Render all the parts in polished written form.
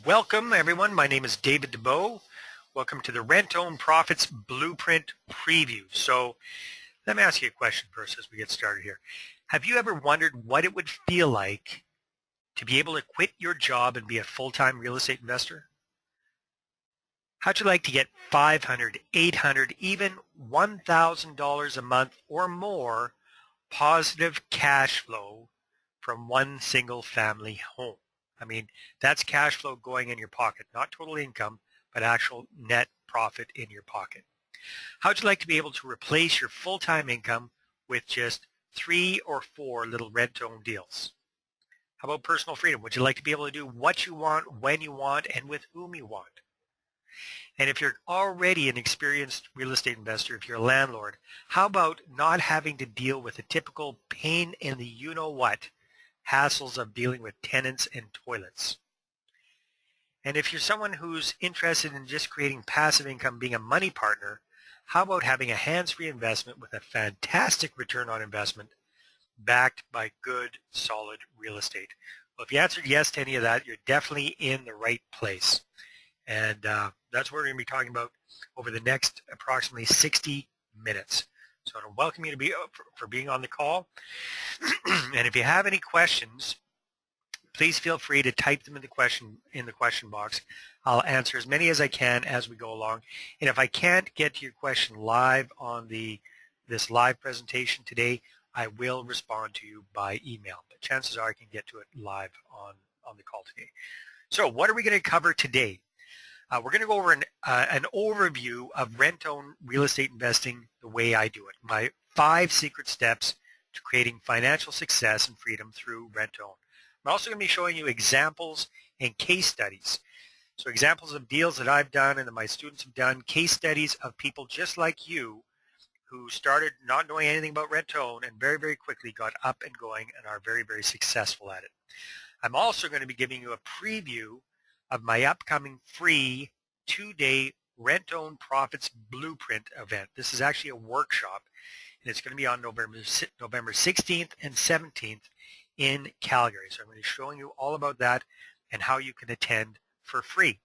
Welcome, everyone. My name is David Dubeau. Welcome to the Rent-Own Profits Blueprint Preview. So let me ask you a question first as we get started here. Have you ever wondered what it would feel like to be able to quit your job and be a full-time real estate investor? How'd you like to get $500, $800, even $1,000 a month or more positive cash flow from one single family home? I mean, that's cash flow going in your pocket, not total income, but actual net profit in your pocket. How'd you like to be able to replace your full-time income with just 3 or 4 little rent-own deals? How about personal freedom? Would you like to be able to do what you want, when you want, and with whom you want? And if you're already an experienced real estate investor, if you're a landlord, how about not having to deal with the typical pain in the you-know-what hassles of dealing with tenants and toilets? And if you're someone who's interested in just creating passive income, being a money partner, how about having a hands-free investment with a fantastic return on investment backed by good, solid real estate? Well, if you answered yes to any of that, you're definitely in the right place. And that's what we're going to be talking about over the next approximately 60 minutes. So I want to welcome you to for being on the call. And if you have any questions, please feel free to type them in the question box. I'll answer as many as I can as we go along. And if I can't get to your question live on this live presentation today, I will respond to you by email. But chances are I can get to it live on the call today. So what are we going to cover today? We're going to go over an overview of rent-own real estate investing the way I do it. My 5 secret steps to creating financial success and freedom through rent-own. I'm also going to be showing you examples and case studies. So examples of deals that I've done and that my students have done, case studies of people just like you who started not knowing anything about rent-own and very, very quickly got up and going and are very, very successful at it. I'm also going to be giving you a preview of my upcoming free 2-day Rent-Own Profits Blueprint event. This is actually a workshop, and it's going to be on November 16th and 17th in Calgary. So I'm going to be showing you all about that and how you can attend for free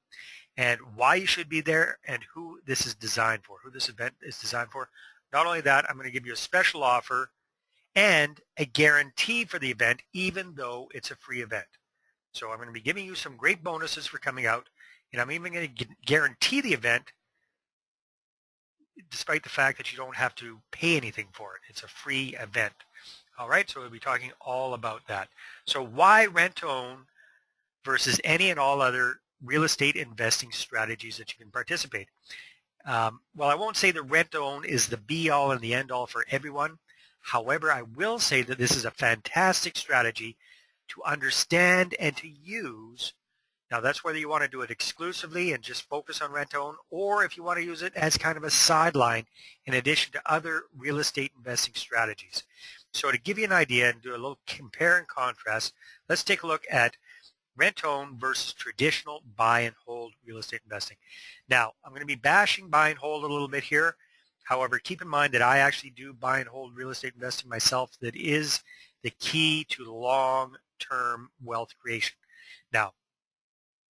and why you should be there and who this is designed for, who this event is designed for. Not only that, I'm going to give you a special offer and a guarantee for the event, even though it's a free event. So I'm going to be giving you some great bonuses for coming out, and I'm even going to guarantee the event despite the fact that you don't have to pay anything for it. It's a free event. All right, so we'll be talking all about that. So why rent-own versus any and all other real estate investing strategies that you can participate? Well, I won't say the rent-own is the be-all and the end-all for everyone. However, I will say that this is a fantastic strategy to understand and to use. Now that's whether you want to do it exclusively and just focus on rent-own, or if you want to use it as kind of a sideline in addition to other real estate investing strategies. So to give you an idea and do a little compare and contrast, let's take a look at rent-own versus traditional buy and hold real estate investing. Now I'm going to be bashing buy and hold a little bit here. However, keep in mind that I actually do buy and hold real estate investing myself. That is the key to long-term wealth creation. Now,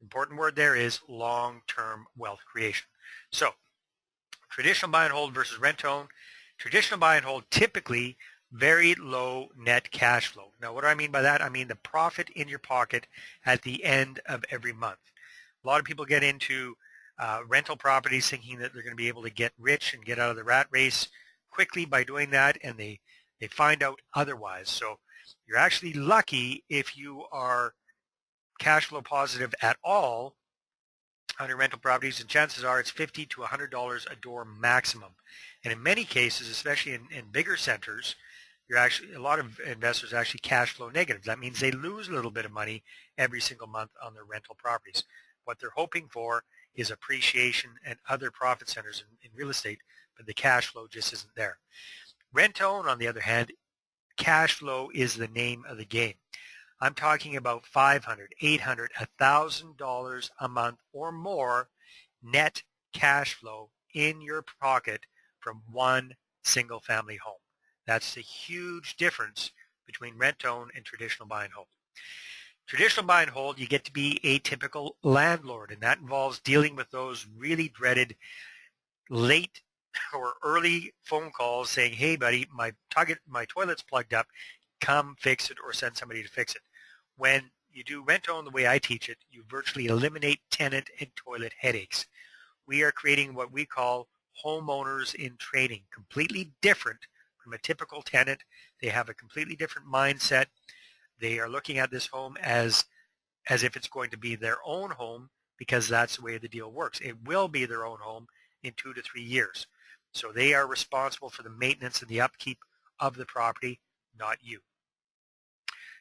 important word there is long-term wealth creation. So, traditional buy and hold versus rent-own. Traditional buy and hold typically very low net cash flow. Now, what do I mean by that? I mean the profit in your pocket at the end of every month. A lot of people get into rental properties thinking that they're going to be able to get rich and get out of the rat race quickly by doing that, and they find out otherwise. So you're actually lucky if you are cash flow positive at all on your rental properties, and chances are it's $50 to $100 a door maximum. And in many cases, especially in bigger centers, a lot of investors actually cash flow negative. That means they lose a little bit of money every single month on their rental properties. What they're hoping for is appreciation and other profit centers in real estate, but the cash flow just isn't there. Rent-own, on the other hand, cash flow is the name of the game. I'm talking about $500, $800, $1,000 a month or more net cash flow in your pocket from one single family home. That's the huge difference between rent-own and traditional buy and hold. Traditional buy and hold, you get to be a typical landlord, and that involves dealing with those really dreaded late or early phone calls saying, hey buddy, my toilet's plugged up, come fix it or send somebody to fix it. When you do rent-own the way I teach it, you virtually eliminate tenant and toilet headaches. We are creating what we call homeowners in training, completely different from a typical tenant. They have a completely different mindset. They are looking at this home as if it's going to be their own home because that's the way the deal works. It will be their own home in 2 to 3 years. So they are responsible for the maintenance and the upkeep of the property, not you.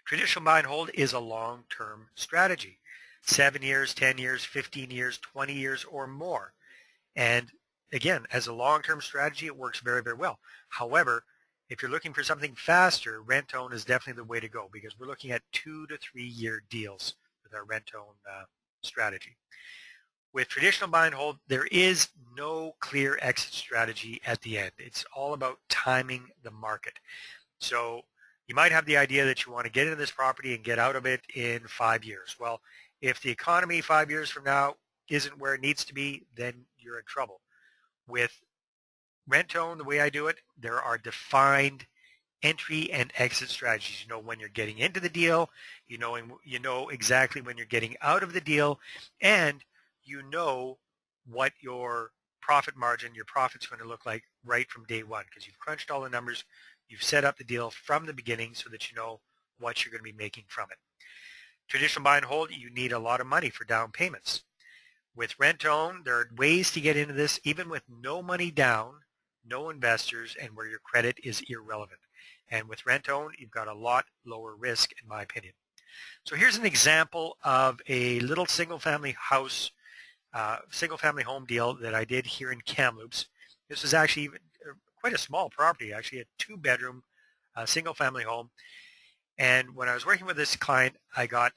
Traditional buy and hold is a long-term strategy. 7 years, 10 years, 15 years, 20 years or more. And again, as a long-term strategy, it works very, very well. However, if you're looking for something faster, rent-own is definitely the way to go because we're looking at 2 to 3 year deals with our rent-own strategy. With traditional buy and hold, there is no clear exit strategy at the end. It's all about timing the market. So you might have the idea that you want to get into this property and get out of it in 5 years. Well, if the economy 5 years from now isn't where it needs to be, then you're in trouble. With rent-own, the way I do it, there are defined entry and exit strategies. You know when you're getting into the deal, you know exactly when you're getting out of the deal, and you know what your profit margin, your profit's going to look like right from day one because you've crunched all the numbers, you've set up the deal from the beginning so that you know what you're going to be making from it. Traditional buy and hold, you need a lot of money for down payments. With rent-own, there are ways to get into this even with no money down, no investors, and where your credit is irrelevant. And with rent-own, you've got a lot lower risk, in my opinion. So here's an example of a little single-family house, single-family home deal that I did here in Kamloops. This is actually quite a small property, actually a 2-bedroom single-family home. And when I was working with this client, I got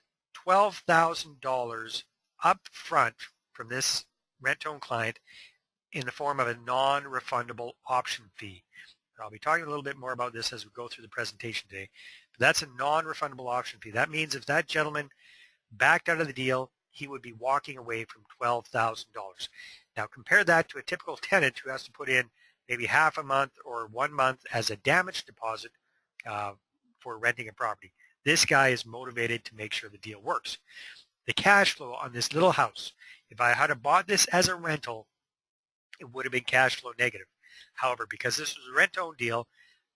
$12,000 up front from this rent-own client in the form of a non-refundable option fee. I'll be talking a little bit more about this as we go through the presentation today. But that's a non-refundable option fee. That means if that gentleman backed out of the deal, he would be walking away from $12,000. Now compare that to a typical tenant who has to put in maybe half a month or 1 month as a damage deposit for renting a property. This guy is motivated to make sure the deal works. The cash flow on this little house, if I had bought this as a rental, it would have been cash flow negative. However, because this was a rent-own deal,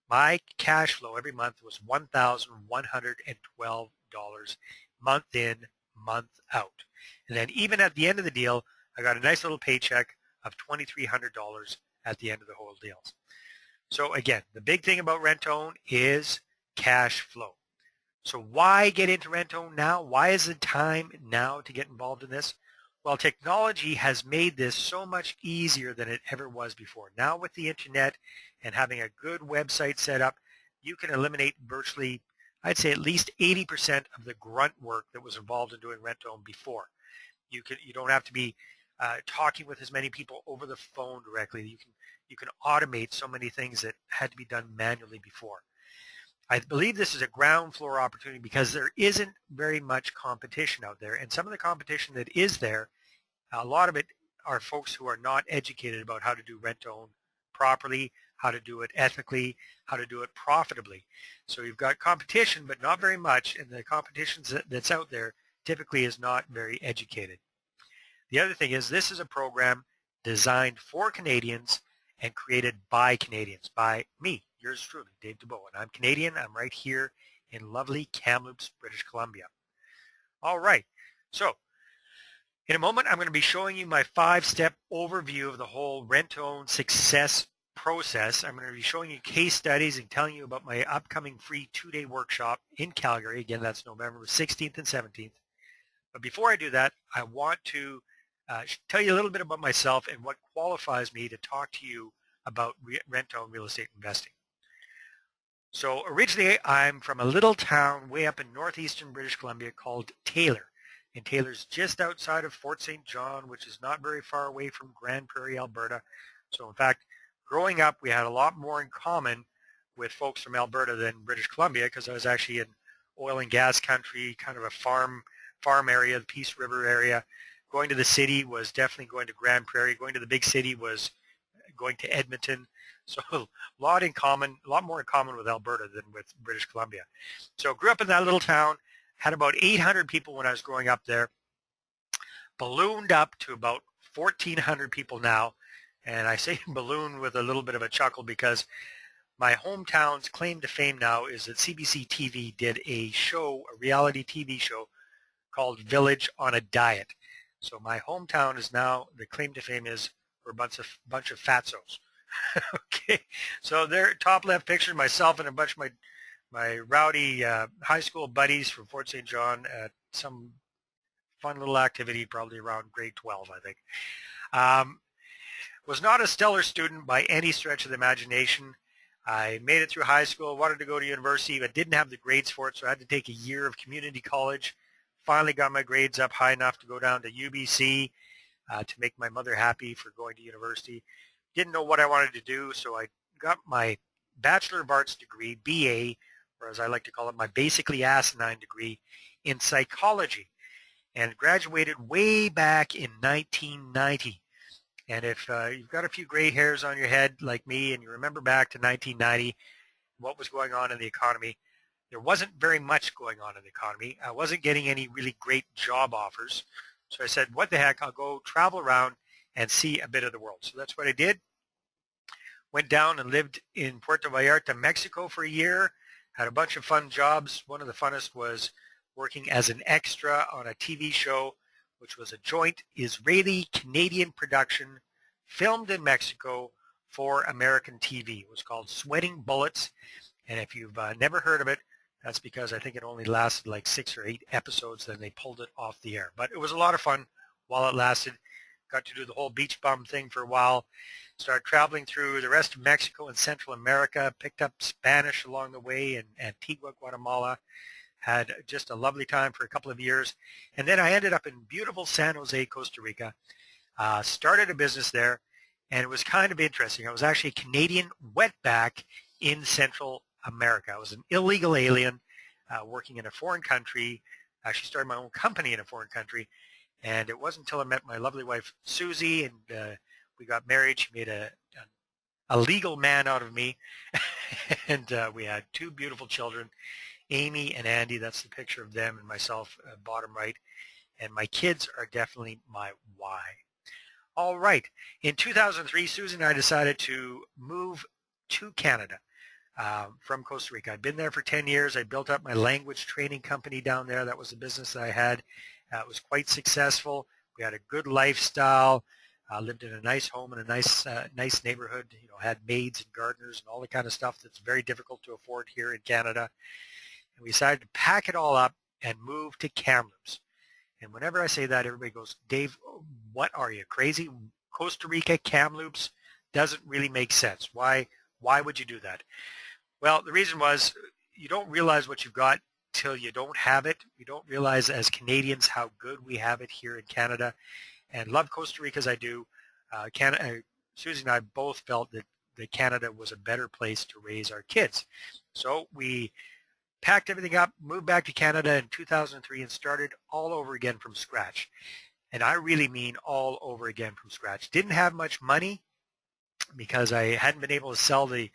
my cash flow every month was $1,112 month in, month out. And then even at the end of the deal, I got a nice little paycheck of $2,300 at the end of the whole deal. So again, the big thing about rent-own is cash flow. So why get into rent-own now? Why is the time now to get involved in this? Well, technology has made this so much easier than it ever was before. Now with the internet and having a good website set up, you can eliminate virtually, I'd say at least 80% of the grunt work that was involved in doing rent-own before. You don't have to be talking with as many people over the phone directly. You can automate so many things that had to be done manually before. I believe this is a ground floor opportunity because there isn't very much competition out there. And some of the competition that is there, a lot of it are folks who are not educated about how to do rent-own properly, how to do it ethically, how to do it profitably. So you've got competition, but not very much. And the competition that's out there typically is not very educated. The other thing is this is a program designed for Canadians and created by Canadians, by me, yours truly, Dave Dubeau. And I'm Canadian. I'm right here in lovely Kamloops, British Columbia. All right. So in a moment, I'm going to be showing you my 5-step overview of the whole rent-own success process. I'm going to be showing you case studies and telling you about my upcoming free 2-day workshop in Calgary. Again, that's November 16th and 17th. But before I do that, I want to tell you a little bit about myself and what qualifies me to talk to you about rent-own real estate investing. So originally, I'm from a little town way up in northeastern British Columbia called Taylor. And Taylor's just outside of Fort St. John, which is not very far away from Grand Prairie, Alberta. So in fact, growing up, we had a lot more in common with folks from Alberta than British Columbia because I was actually in oil and gas country, kind of a farm area, the Peace River area. Going to the city was definitely going to Grand Prairie. Going to the big city was going to Edmonton. So a lot more in common with Alberta than with British Columbia. So grew up in that little town, had about 800 people when I was growing up there, ballooned up to about 1,400 people now. And I say balloon with a little bit of a chuckle because my hometown's claim to fame now is that CBC TV did a reality TV show called Village on a Diet. So my hometown is now, the claim to fame is we're a bunch of fatzos. Okay, so there, top left picture, myself and a bunch of my rowdy high school buddies from Fort St. John at some fun little activity, probably around grade 12, I think. Was not a stellar student by any stretch of the imagination. I made it through high school, wanted to go to university, but didn't have the grades for it, so I had to take a year of community college. Finally got my grades up high enough to go down to UBC to make my mother happy for going to university. Didn't know what I wanted to do, so I got my Bachelor of Arts degree, BA, or as I like to call it, my basically asinine degree in psychology, and graduated way back in 1990. And if you've got a few gray hairs on your head like me and you remember back to 1990, what was going on in the economy, there wasn't very much going on in the economy. I wasn't getting any really great job offers. So I said, what the heck, I'll go travel around and see a bit of the world. So that's what I did. Went down and lived in Puerto Vallarta, Mexico for a year. Had a bunch of fun jobs. One of the funnest was working as an extra on a TV show, which was a joint Israeli-Canadian production filmed in Mexico for American TV. It was called Sweating Bullets. And if you've never heard of it, that's because I think it only lasted like 6 or 8 episodes, then they pulled it off the air. But it was a lot of fun while it lasted. Got to do the whole beach bum thing for a while. Started traveling through the rest of Mexico and Central America. Picked up Spanish along the way in Antigua, Guatemala. Had just a lovely time for a couple of years. And then I ended up in beautiful San Jose, Costa Rica. Started a business there, and it was kind of interesting. I was actually a Canadian wetback in Central America. I was an illegal alien working in a foreign country. Actually started my own company in a foreign country. And it wasn't until I met my lovely wife, Susie, and we got married. She made a legal man out of me. And we had 2 beautiful children, Amy and Andy. That's the picture of them and myself, bottom right. And my kids are definitely my why. All right. In 2003, Susie and I decided to move to Canada from Costa Rica. I'd been there for 10 years. I built up my language training company down there. That was the business that I had. It was quite successful. We had a good lifestyle. Lived in a nice home in a nice neighborhood. You know, had maids and gardeners and all the kind of stuff that's very difficult to afford here in Canada. And we decided to pack it all up and move to Kamloops. And whenever I say that, everybody goes, Dave, what are you, crazy? Costa Rica, Kamloops doesn't really make sense. Why would you do that? Well, the reason was you don't realize what you've got till you don't have it. We don't realize as Canadians how good we have it here in Canada, and love Costa Rica as I do. Susie and I both felt that Canada was a better place to raise our kids. So we packed everything up, moved back to Canada in 2003 and started all over again from scratch. And I really mean all over again from scratch. Didn't have much money because I hadn't been able to sell the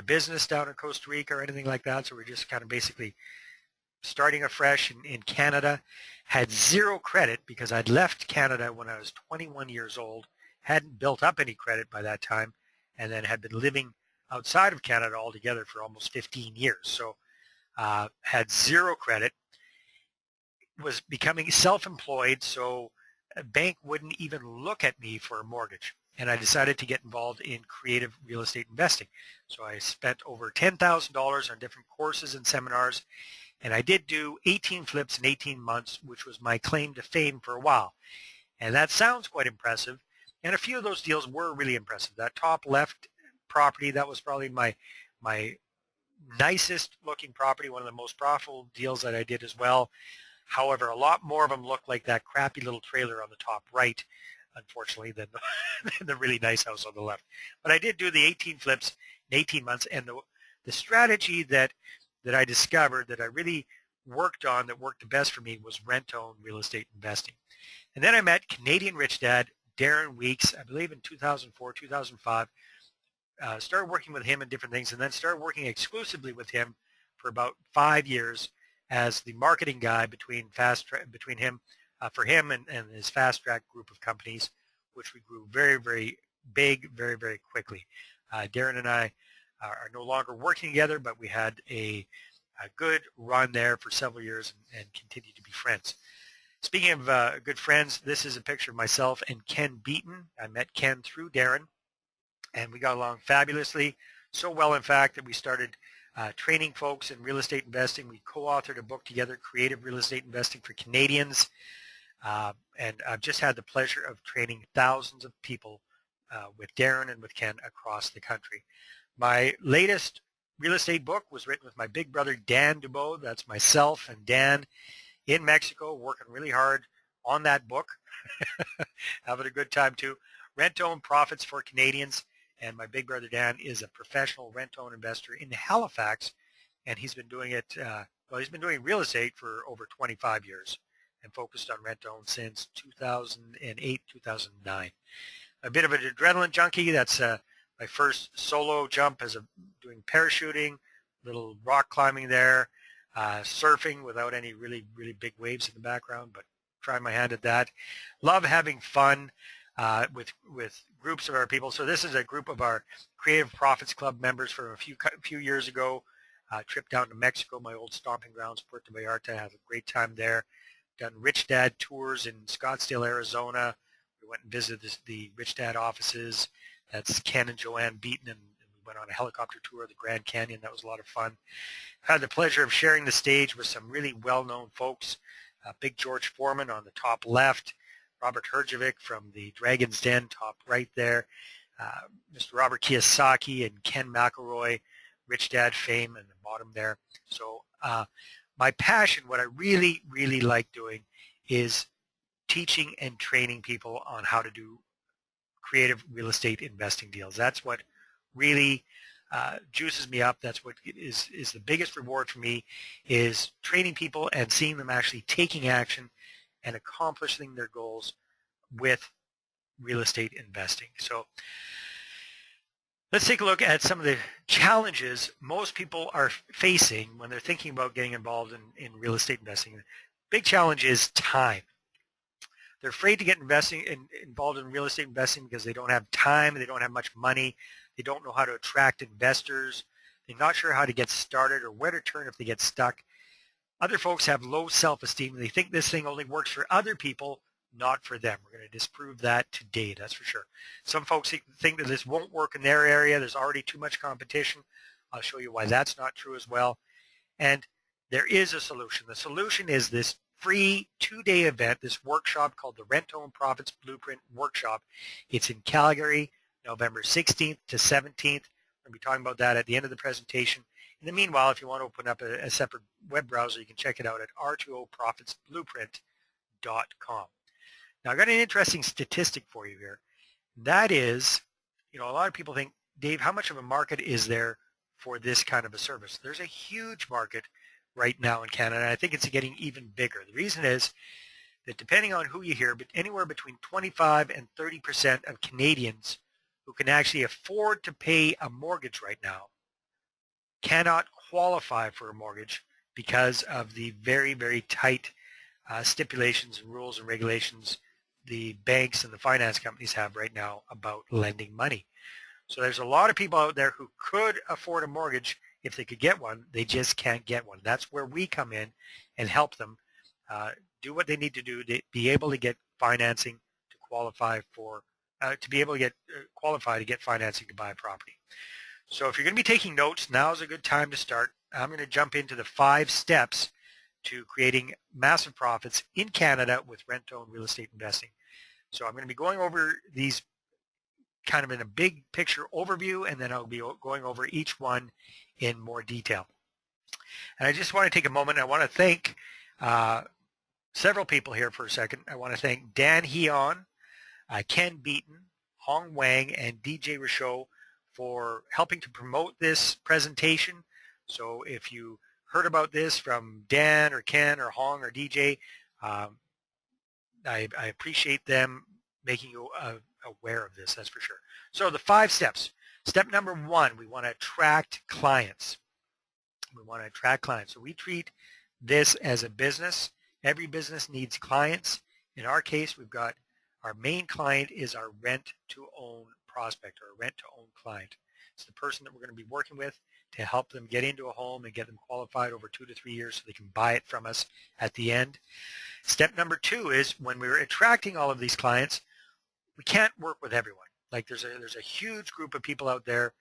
business down in Costa Rica or anything like that. So we're just kind of basically starting afresh in Canada. Had 0 credit because I'd left Canada when I was 21 years old, hadn't built up any credit by that time, and then had been living outside of Canada altogether for almost 15 years. So had 0 credit, was becoming self-employed, so a bank wouldn't even look at me for a mortgage. And I decided to get involved in creative real estate investing. So I spent over $10,000 on different courses and seminars, and I did do 18 flips in 18 months, which was my claim to fame for a while. And that sounds quite impressive, and a few of those deals were really impressive. That top left property, that was probably my nicest looking property, one of the most profitable deals that I did as well. However, a lot more of them look like that crappy little trailer on the top right, unfortunately, than the really nice house on the left. But I did do the 18 flips in 18 months, and the strategy that I discovered that I really worked on that worked the best for me was rent-owned real estate investing. And then I met Canadian rich dad Darren Weeks, I believe in 2004, 2005. Started working with him in different things, and then started working exclusively with him for about 5 years as the marketing guy between him for him and his Fast Track group of companies, which we grew very, very big, very, very quickly. Darren and I are no longer working together, but we had a good run there for several years and continue to be friends. Speaking of good friends, this is a picture of myself and Ken Beaton. I met Ken through Darren, and we got along fabulously. So well, in fact, that we started training folks in real estate investing. We co-authored a book together, Creative Real Estate Investing for Canadians. And I've just had the pleasure of training thousands of people with Darren and with Ken across the country. My latest real estate book was written with my big brother, Dan Dubeau. That's myself and Dan in Mexico, working really hard on that book, having a good time too. Rent-owned profits for Canadians. And my big brother Dan is a professional rent-owned investor in Halifax, and he's been doing it, he's been doing real estate for over 25 years and focused on rent-owned since 2008, 2009. A bit of an adrenaline junkie. That's my first solo jump as doing parachuting, little rock climbing there, surfing without any really, really big waves in the background, but trying my hand at that. Love having fun with groups of our people. So this is a group of our Creative Profits Club members from a few years ago. Trip down to Mexico, my old stomping grounds, Puerto Vallarta. Had a great time there. Done Rich Dad tours in Scottsdale, Arizona. We went and visited the Rich Dad offices. That's Ken and Joanne Beaton, and we went on a helicopter tour of the Grand Canyon. That was a lot of fun. Had the pleasure of sharing the stage with some really well-known folks. Big George Foreman on the top left, Robert Herjavec from the Dragon's Den, top right there, Mr. Robert Kiyosaki and Ken McElroy, Rich Dad fame in the bottom there. So my passion, what I really, really like doing is teaching and training people on how to do creative real estate investing deals. That's what really juices me up. That's what is the biggest reward for me, is training people and seeing them actually taking action and accomplishing their goals with real estate investing. So let's take a look at some of the challenges most people are facing when they're thinking about getting involved in real estate investing. Big challenge is time. They're afraid to get involved in real estate investing because they don't have time, they don't have much money, they don't know how to attract investors, they're not sure how to get started or where to turn if they get stuck. Other folks have low self-esteem. They think this thing only works for other people, not for them. We're going to disprove that today, that's for sure. Some folks think that this won't work in their area. There's already too much competition. I'll show you why that's not true as well. And there is a solution. The solution is this free 2-day event, this workshop called the Rent-Owned Profits Blueprint Workshop. It's in Calgary, November 16th to 17th. We're going to be talking about that at the end of the presentation. In the meanwhile, if you want to open up a separate web browser, you can check it out at R2OProfitsBlueprint.com. Now, I've got an interesting statistic for you here. That is, a lot of people think, Dave, how much of a market is there for this kind of a service? There's a huge market right now in Canada, and I think it's getting even bigger. The reason is that depending on who you hear, but anywhere between 25 and 30% of Canadians who can actually afford to pay a mortgage right now cannot qualify for a mortgage because of the very, very tight stipulations and rules and regulations the banks and the finance companies have right now about lending money. So there's a lot of people out there who could afford a mortgage if they could get one. They just can't get one. That's where we come in and help them do what they need to do to be able to get financing to qualify for, to be able to get qualify to get financing to buy a property. So if you're going to be taking notes, now's a good time to start. I'm going to jump into the 5 steps to creating massive profits in Canada with rent-owned real estate investing. So I'm going to be going over these kind of in a big picture overview, and then I'll be going over each one in more detail. And I just want to take a moment. I want to thank several people here for a second. I want to thank Dan Heon, Ken Beaton, Hong Wang, and DJ Richaud for helping to promote this presentation. So if you heard about this from Dan or Ken or Hong or DJ. I appreciate them making you aware of this, that's for sure. So the 5 steps. Step number 1, we want to attract clients. We want to attract clients. So we treat this as a business. Every business needs clients. In our case, we've got our main client is our rent-to-own prospect or rent-to-own client. It's the person that we're going to be working with to help them get into a home and get them qualified over 2 to 3 years so they can buy it from us at the end. Step number 2 is when we're attracting all of these clients, we can't work with everyone. Like there's a huge group of people out there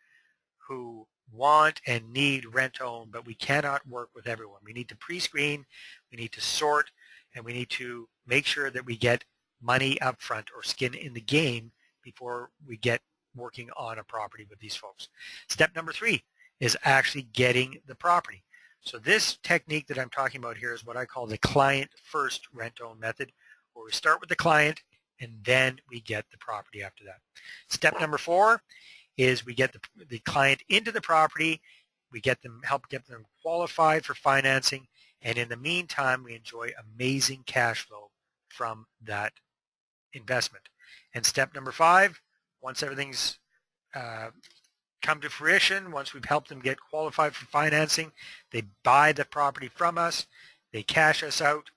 who want and need rent-to-own, but we cannot work with everyone. We need to pre-screen, we need to sort, and we need to make sure that we get money up front or skin in the game before we get working on a property with these folks. Step number 3 is actually getting the property. So this technique that I'm talking about here is what I call the client first rent-to-own method, where we start with the client and then we get the property after that. Step number 4 is we get the client into the property, we help get them qualified for financing, and in the meantime we enjoy amazing cash flow from that investment. And step number 5, once everything's come to fruition, once we've helped them get qualified for financing, they buy the property from us, they cash us out,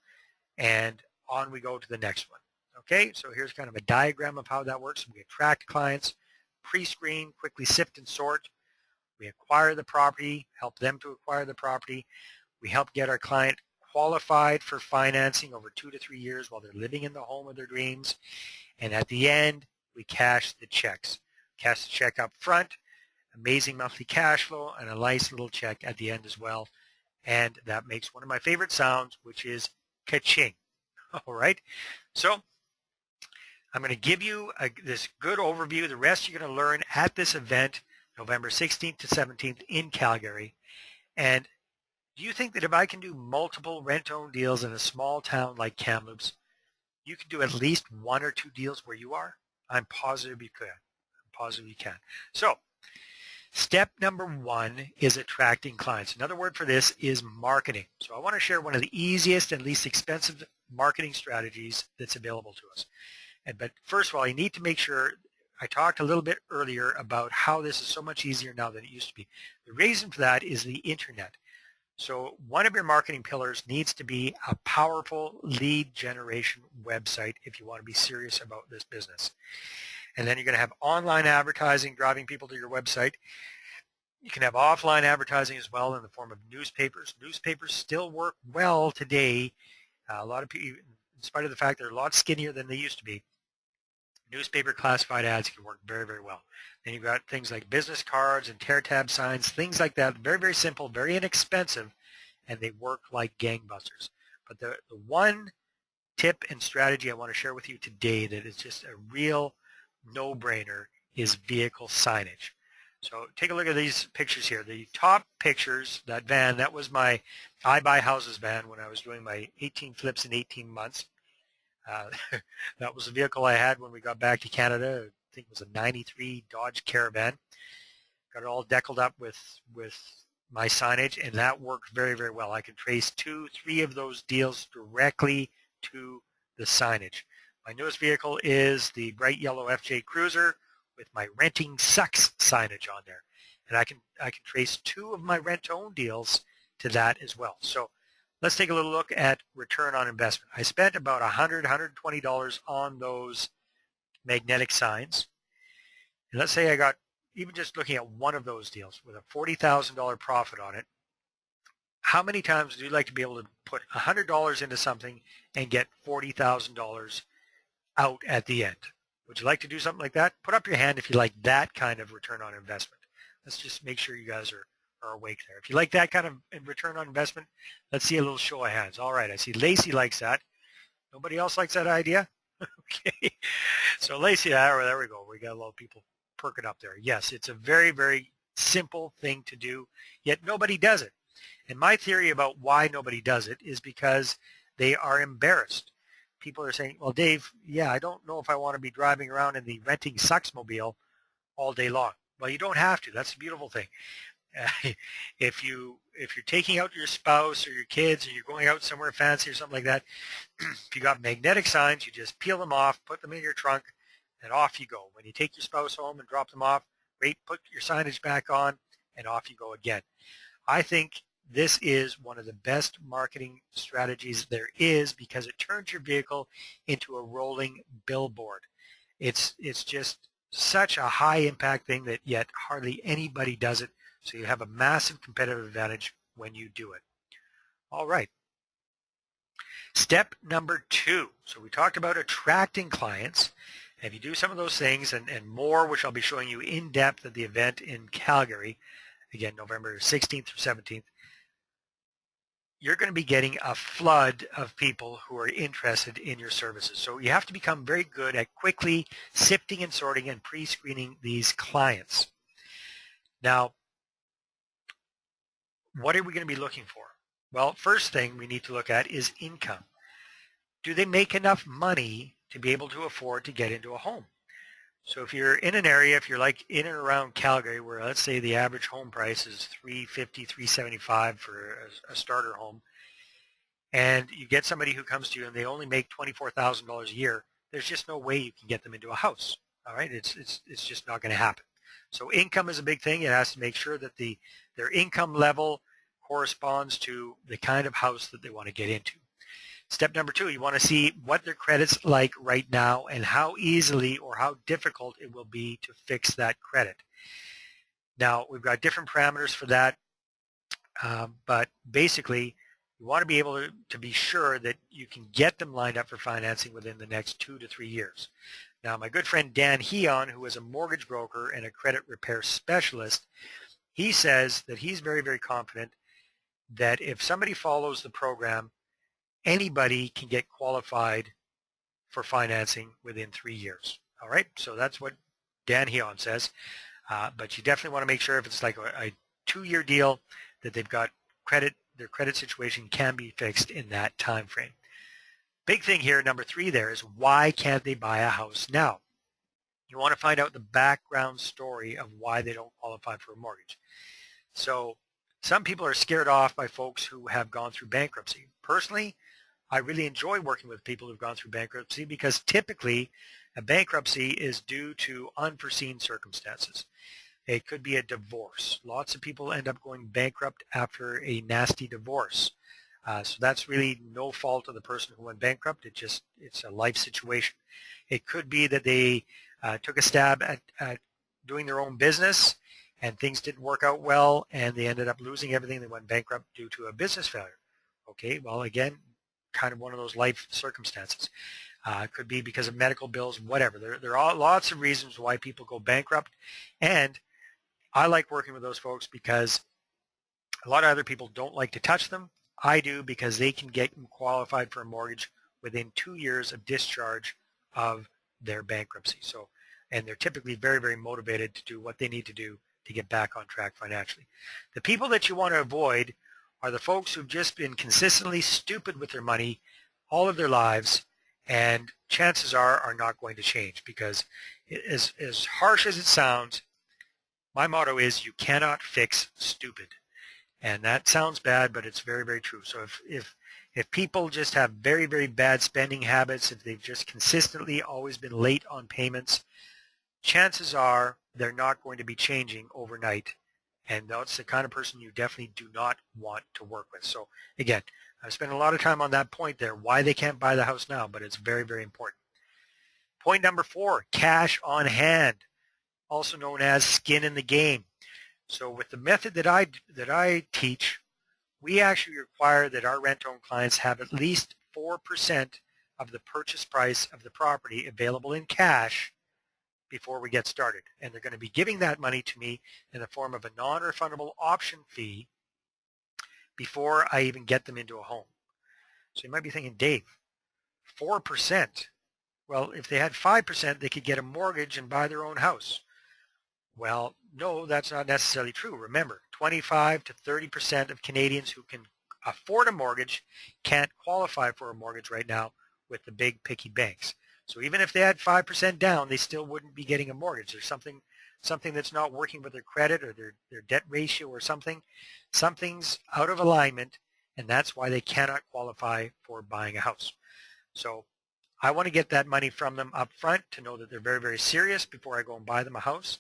and on we go to the next one. Okay, so here's kind of a diagram of how that works. We attract clients, pre-screen, quickly sift and sort. We acquire the property, help them to acquire the property. We help get our client qualified for financing over 2 to 3 years while they're living in the home of their dreams. And at the end, we cash the checks. Cash the check up front, amazing monthly cash flow, and a nice little check at the end as well. And that makes one of my favorite sounds, which is ka-ching. All right, so I'm going to give you this good overview. The rest you're going to learn at this event, November 16th to 17th in Calgary. And do you think that if I can do multiple rent-own deals in a small town like Kamloops, you can do at least 1 or 2 deals where you are? I'm positive you can. I'm positive you can. So step number 1 is attracting clients. Another word for this is marketing. So I want to share one of the easiest and least expensive marketing strategies that's available to us. But first of all, you need to make sure, I talked a little bit earlier about how this is so much easier now than it used to be. The reason for that is the internet. So one of your marketing pillars needs to be a powerful lead generation website if you want to be serious about this business. And then you're going to have online advertising driving people to your website. You can have offline advertising as well in the form of newspapers. Newspapers still work well today. A lot of people, in spite of the fact they're a lot skinnier than they used to be, newspaper classified ads can work very, very well. Then you've got things like business cards and tear tab signs, things like that. Very, very simple, very inexpensive, and they work like gangbusters. But the one tip and strategy I want to share with you today that is just a real no-brainer is vehicle signage. So take a look at these pictures here. The top pictures, that van, that was my I Buy Houses van when I was doing my 18 flips in 18 months. That was the vehicle I had when we got back to Canada. I think it was a 93 Dodge Caravan. Got it all deckled up with my signage, and that worked very, very well. I can trace 2, 3 of those deals directly to the signage. My newest vehicle is the bright yellow FJ Cruiser with my renting sucks signage on there. And I can trace 2 of my rent-to-own deals to that as well. So let's take a little look at return on investment. I spent about $100, $120 on those magnetic signs. And let's say I got, even just looking at one of those deals with a $40,000 profit on it, how many times do you like to be able to put $100 into something and get $40,000 out at the end? Would you like to do something like that? Put up your hand if you like that kind of return on investment. Let's just make sure you guys are awake there. If you like that kind of return on investment, let's see a little show of hands. All right, I see Lacey likes that. Nobody else likes that idea? Okay. So Lacey, there we go. We got a lot of people perking up there. Yes, it's a very, very simple thing to do, yet nobody does it. And my theory about why nobody does it is because they are embarrassed. People are saying, well, Dave, yeah, I don't know if I want to be driving around in the renting sucks mobile all day long. Well, you don't have to. That's the beautiful thing. If you're taking out your spouse or your kids, or you're going out somewhere fancy or something like that, if you got magnetic signs, you just peel them off, put them in your trunk, and off you go. When you take your spouse home and drop them off, great, put your signage back on, and off you go again. I think this is one of the best marketing strategies there is, because it turns your vehicle into a rolling billboard. It's just such a high impact thing that yet hardly anybody does it. So you have a massive competitive advantage when you do it. All right. Step number 2. So we talked about attracting clients. If you do some of those things and more, which I'll be showing you in depth at the event in Calgary, again, November 16th through 17th, you're going to be getting a flood of people who are interested in your services. So you have to become very good at quickly sifting and sorting and pre-screening these clients. Now, what are we going to be looking for? Well, first thing we need to look at is income. Do they make enough money to be able to afford to get into a home? So if you're in an area, if you're like in and around Calgary, where let's say the average home price is $350, $375 for a starter home, and you get somebody who comes to you and they only make $24,000 a year, there's just no way you can get them into a house. All right, it's just not going to happen. So income is a big thing. It has to make sure that their income level corresponds to the kind of house that they want to get into. Step number 2, you want to see what their credit's like right now and how easily or how difficult it will be to fix that credit. Now, we've got different parameters for that, but basically, you want to be able to be sure that you can get them lined up for financing within the next 2 to 3 years. Now, my good friend Dan Heon, who is a mortgage broker and a credit repair specialist, he says that he's very, very confident that if somebody follows the program, anybody can get qualified for financing within 3 years. All right, so that's what Dan Heon says. But you definitely want to make sure if it's like a 2-year deal that they've got credit, their credit situation can be fixed in that time frame. Big thing here, number 3 there, is why can't they buy a house now? You want to find out the background story of why they don't qualify for a mortgage. So some people are scared off by folks who have gone through bankruptcy. Personally, I really enjoy working with people who've gone through bankruptcy, because typically a bankruptcy is due to unforeseen circumstances. It could be a divorce. Lots of people end up going bankrupt after a nasty divorce. So that's really no fault of the person who went bankrupt. It's a life situation. It could be that they took a stab at doing their own business and things didn't work out well and they ended up losing everything. They went bankrupt due to a business failure. Okay, well, again, kind of one of those life circumstances. It could be because of medical bills, whatever. There are lots of reasons why people go bankrupt, and I like working with those folks because a lot of other people don't like to touch them. I do, because they can get them qualified for a mortgage within 2 years of discharge of their bankruptcy. So, and they're typically very, very motivated to do what they need to do to get back on track financially. The people that you want to avoid are the folks who've just been consistently stupid with their money all of their lives, and chances are not going to change, because as harsh as it sounds, my motto is you cannot fix stupid. And that sounds bad, but it's very, very true. So if people just have very, very bad spending habits, if they've just consistently always been late on payments, chances are they're not going to be changing overnight. And that's the kind of person you definitely do not want to work with. So again, I've spent a lot of time on that point there, why they can't buy the house now, but it's very, very important. Point number 4, cash on hand, also known as skin in the game. So with the method that I teach, we actually require that our rent-own clients have at least 4% of the purchase price of the property available in cash before we get started. And they're going to be giving that money to me in the form of a non-refundable option fee before I even get them into a home. So you might be thinking, Dave, 4%? Well, if they had 5%, they could get a mortgage and buy their own house. Well, no, that's not necessarily true. Remember, 25 to 30% of Canadians who can afford a mortgage can't qualify for a mortgage right now with the big picky banks. So even if they had 5% down, they still wouldn't be getting a mortgage. There's something something that's not working with their credit or their debt ratio or something. Something's out of alignment, and that's why they cannot qualify for buying a house. So I want to get that money from them up front to know that they're very, very serious before I go and buy them a house.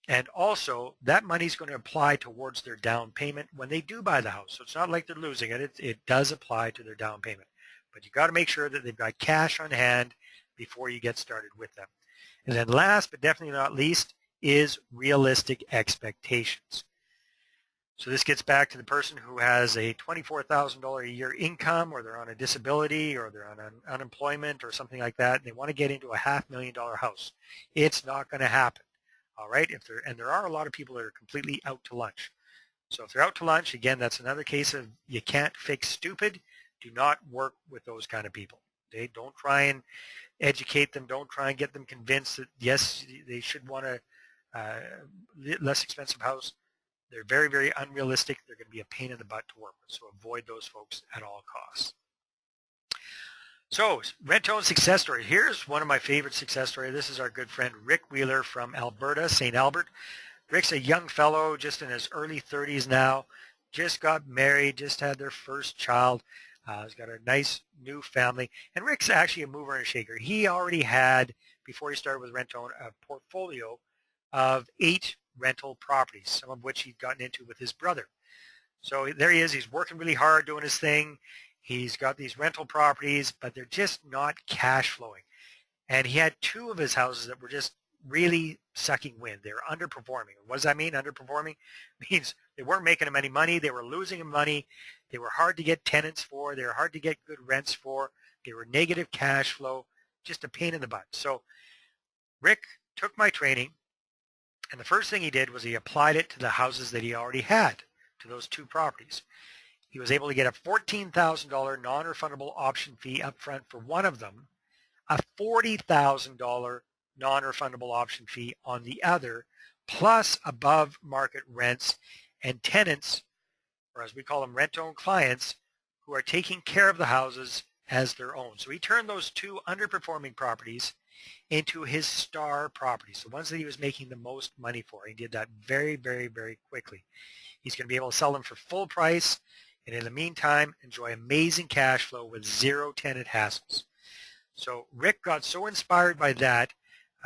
And also, that money is going to apply towards their down payment when they do buy the house. So it's not like they're losing it. It does apply to their down payment. But you've got to make sure that they've got cash on hand before you get started with them. And then last, but definitely not least, is realistic expectations. So this gets back to the person who has a $24,000 a year income, or they're on a disability, or they're on unemployment or something like that, and they want to get into a $500,000 house. It's not going to happen. All right, and there are a lot of people that are completely out to lunch. So if they're out to lunch, again, that's another case of you can't fix stupid. Do not work with those kind of people. Don't try and educate them. Don't try and get them convinced that, yes, they should want a less expensive house. They're very, very unrealistic. They're going to be a pain in the butt to work with. So avoid those folks at all costs. So rent-to-own success story. Here's one of my favorite success stories. This is our good friend Rick Wheeler from Alberta, St. Albert. Rick's a young fellow, just in his early 30s now, just got married, just had their first child. He's got a nice new family. And Rick's actually a mover and a shaker. He already had, before he started with rent-to-own, a portfolio of 8 rental properties, some of which he'd gotten into with his brother. So there he is. He's working really hard doing his thing. He's got these rental properties, but they're just not cash flowing. And he had 2 of his houses that were just really sucking wind. They were underperforming. What does that mean, underperforming? It means they weren't making him any money. They were losing him money. They were hard to get tenants for. They were hard to get good rents for. They were negative cash flow, just a pain in the butt. So Rick took my training, and the first thing he did was he applied it to the houses that he already had, to those 2 properties. He was able to get a $14,000 non-refundable option fee up front for one of them, a $40,000 non-refundable option fee on the other, plus above market rents and tenants, or as we call them, rent-own clients, who are taking care of the houses as their own. So he turned those 2 underperforming properties into his star properties, the ones that he was making the most money for. He did that very, very, very quickly. He's going to be able to sell them for full price, and in the meantime, enjoy amazing cash flow with 0 tenant hassles. So Rick got so inspired by that.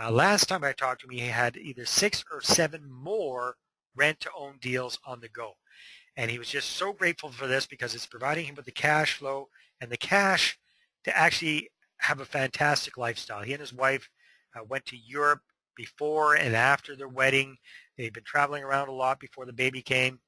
Last time I talked to him, he had either 6 or 7 more rent-to-own deals on the go. And he was just so grateful for this because it's providing him with the cash flow and the cash to actually have a fantastic lifestyle. He and his wife went to Europe before and after their wedding. They've been traveling around a lot before the baby came.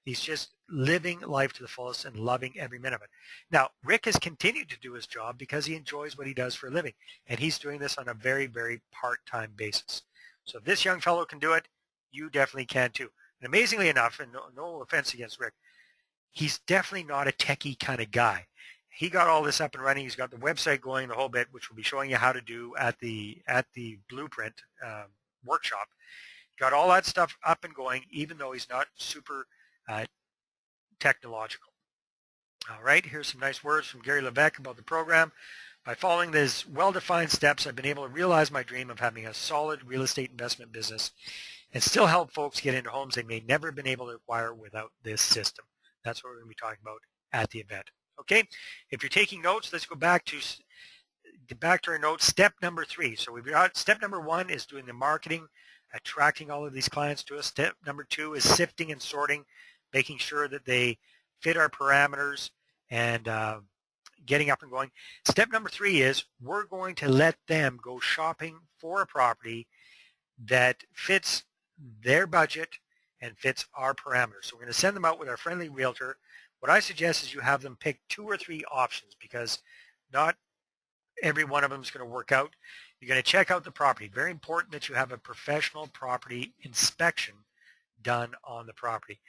He's just living life to the fullest and loving every minute of it. Now, Rick has continued to do his job because he enjoys what he does for a living, and he's doing this on a very, very part-time basis. So if this young fellow can do it, you definitely can too. And amazingly enough, and no offense against Rick, he's definitely not a techie kind of guy. He got all this up and running. He's got the website going, the whole bit, which we'll be showing you how to do at the Blueprint workshop. Got all that stuff up and going, even though he's not super technological. All right, here's some nice words from Gary Levesque about the program. By following these well-defined steps, I've been able to realize my dream of having a solid real estate investment business and still help folks get into homes they may never have been able to acquire without this system. That's what we're going to be talking about at the event. Okay, if you're taking notes, let's go back to our notes. Step number 3. So we've got step number 1 is doing the marketing, attracting all of these clients to us. Step number 2 is sifting and sorting, making sure that they fit our parameters and getting up and going. Step number 3 is we're going to let them go shopping for a property that fits their budget and fits our parameters. So we're going to send them out with our friendly realtor. What I suggest is you have them pick 2 or 3 options because not every one of them is going to work out. You're going to check out the property. Very important that you have a professional property inspection done on the property.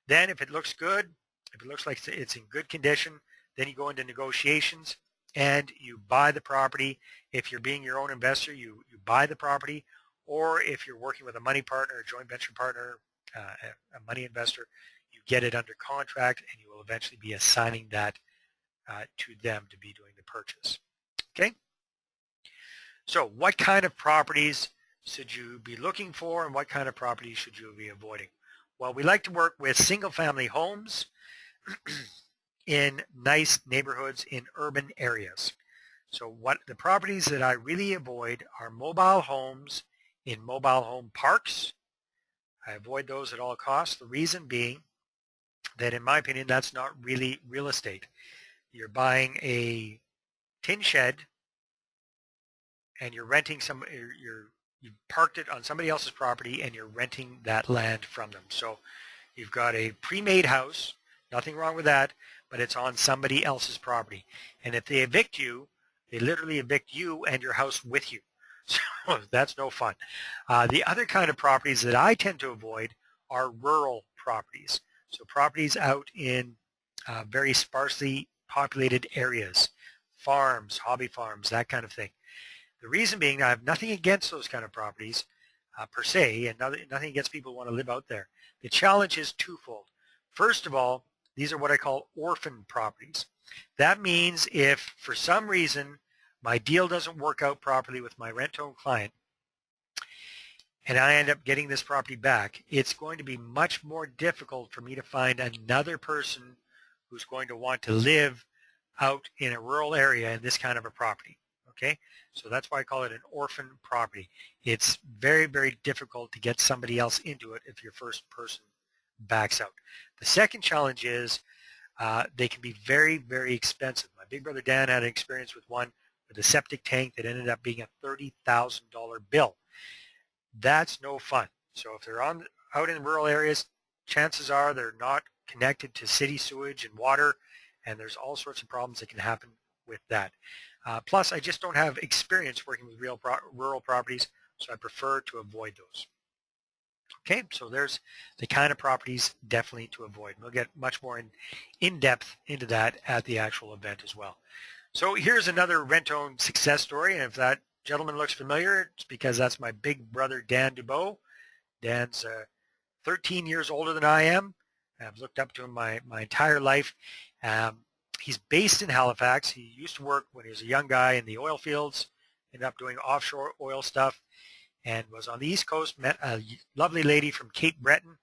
Then if it looks good, if it looks like it's in good condition, then you go into negotiations and you buy the property. If you're being your own investor, you buy the property. Or if you're working with a money partner, a joint venture partner, a money investor, you get it under contract and you will eventually be assigning that to them to be doing the purchase. Okay? So what kind of properties should you be looking for, and what kind of properties should you be avoiding? Well, we like to work with single-family homes in nice neighborhoods in urban areas. So what the properties that I really avoid are mobile homes in mobile home parks. I avoid those at all costs. The reason being that, in my opinion, that's not really real estate. You're buying a tin shed and you're renting you've parked it on somebody else's property and you're renting that land from them. So you've got a pre-made house, nothing wrong with that, but it's on somebody else's property. And if they evict you, they literally evict you and your house with you. So that's no fun. The other kind of properties that I tend to avoid are rural properties. So properties out in very sparsely populated areas, farms, hobby farms, that kind of thing. The reason being, I have nothing against those kind of properties per se, and nothing against people who want to live out there. The challenge is twofold. First of all, these are what I call orphan properties. That means if for some reason my deal doesn't work out properly with my rent-to-own client and I end up getting this property back, it's going to be much more difficult for me to find another person who's going to want to live out in a rural area in this kind of a property. Okay, so that's why I call it an orphan property. It's very, very difficult to get somebody else into it if your first person backs out. The second challenge is they can be very, very expensive. My big brother Dan had an experience with one with a septic tank that ended up being a $30,000 bill. That's no fun. So if they're out in rural areas, chances are they're not connected to city sewage and water, and there's all sorts of problems that can happen with that. Plus, I just don't have experience working with rural properties, so I prefer to avoid those. Okay, so there's the kind of properties definitely to avoid. We'll get much more in depth into that at the actual event as well. So here's another rent-own success story, and if that gentleman looks familiar, it's because that's my big brother Dan Dubeau. Dan's 13 years older than I am. I've looked up to him my entire life. He's based in Halifax. He used to work when he was a young guy in the oil fields, ended up doing offshore oil stuff, and was on the East Coast, met a lovely lady from Cape Breton.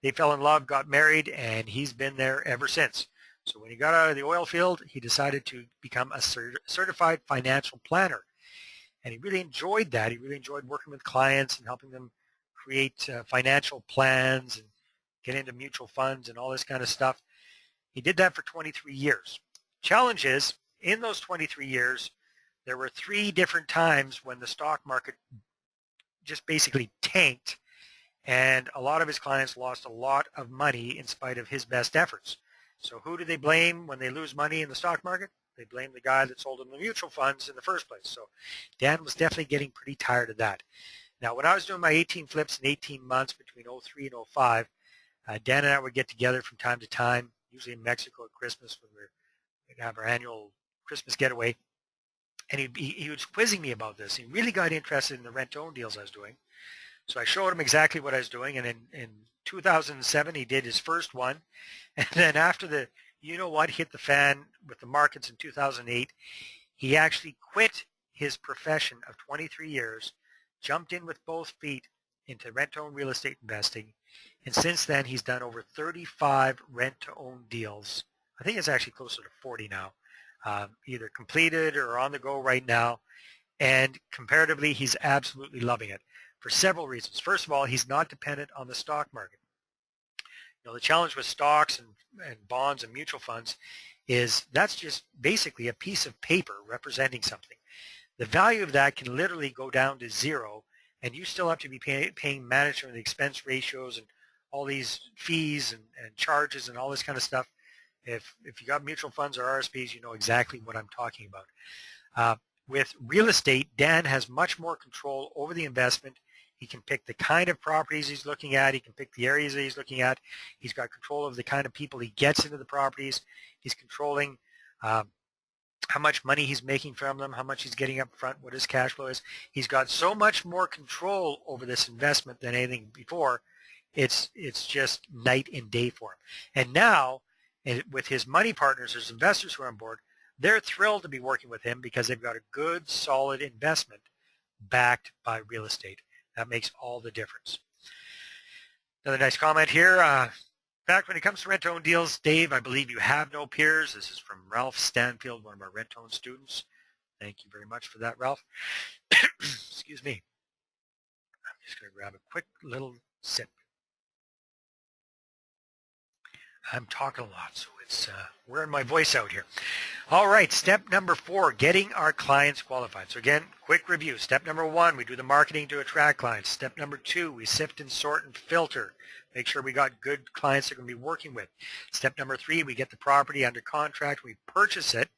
They fell in love, got married, and he's been there ever since. So when he got out of the oil field, he decided to become a certified financial planner. And he really enjoyed that. He really enjoyed working with clients and helping them create financial plans and get into mutual funds and all this kind of stuff. He did that for 23 years. Challenge is, in those 23 years, there were 3 different times when the stock market just basically tanked, and a lot of his clients lost a lot of money in spite of his best efforts. So who do they blame when they lose money in the stock market? They blame the guy that sold them the mutual funds in the first place. So Dan was definitely getting pretty tired of that. Now, when I was doing my 18 flips in 18 months between 03 and 05, Dan and I would get together from time to time, usually in Mexico at Christmas when we'd have our annual Christmas getaway. And he was quizzing me about this. He really got interested in the rent-to-own deals I was doing. So I showed him exactly what I was doing. And in 2007, he did his first one. And then after the, hit the fan with the markets in 2008, he actually quit his profession of 23 years, jumped in with both feet into rent-to-own real estate investing. And since then, he's done over 35 rent-to-own deals. I think it's actually closer to 40 now, either completed or on the go right now. And comparatively, he's absolutely loving it for several reasons. First of all, he's not dependent on the stock market. The challenge with stocks and bonds and mutual funds is that's just basically a piece of paper representing something. The value of that can literally go down to zero, and you still have to be paying management expense ratios and all these fees and charges and all this kind of stuff. If you got mutual funds or RSPs, you know exactly what I'm talking about. With real estate, Dan has much more control over the investment. He can pick the kind of properties he's looking at. He can pick the areas that he's looking at. He's got control of the kind of people he gets into the properties. He's controlling how much money he's making from them, how much he's getting up front, what his cash flow is. He's got so much more control over this investment than anything before. It's just night and day for him. And now, with his money partners, his investors who are on board, they're thrilled to be working with him because they've got a good, solid investment backed by real estate. That makes all the difference. Another nice comment here. In fact, when it comes to rent-to-own deals, Dave, I believe you have no peers. This is from Ralph Stanfield, one of our rent-to-own students. Thank you very much for that, Ralph. Excuse me. I'm just going to grab a quick little sip. I'm talking a lot, so it's wearing my voice out here. All right, step number 4, getting our clients qualified. So again, quick review. Step number 1, we do the marketing to attract clients. Step number 2, we sift and sort and filter. Make sure we got good clients they're going to be working with. Step number 3, we get the property under contract. We purchase it.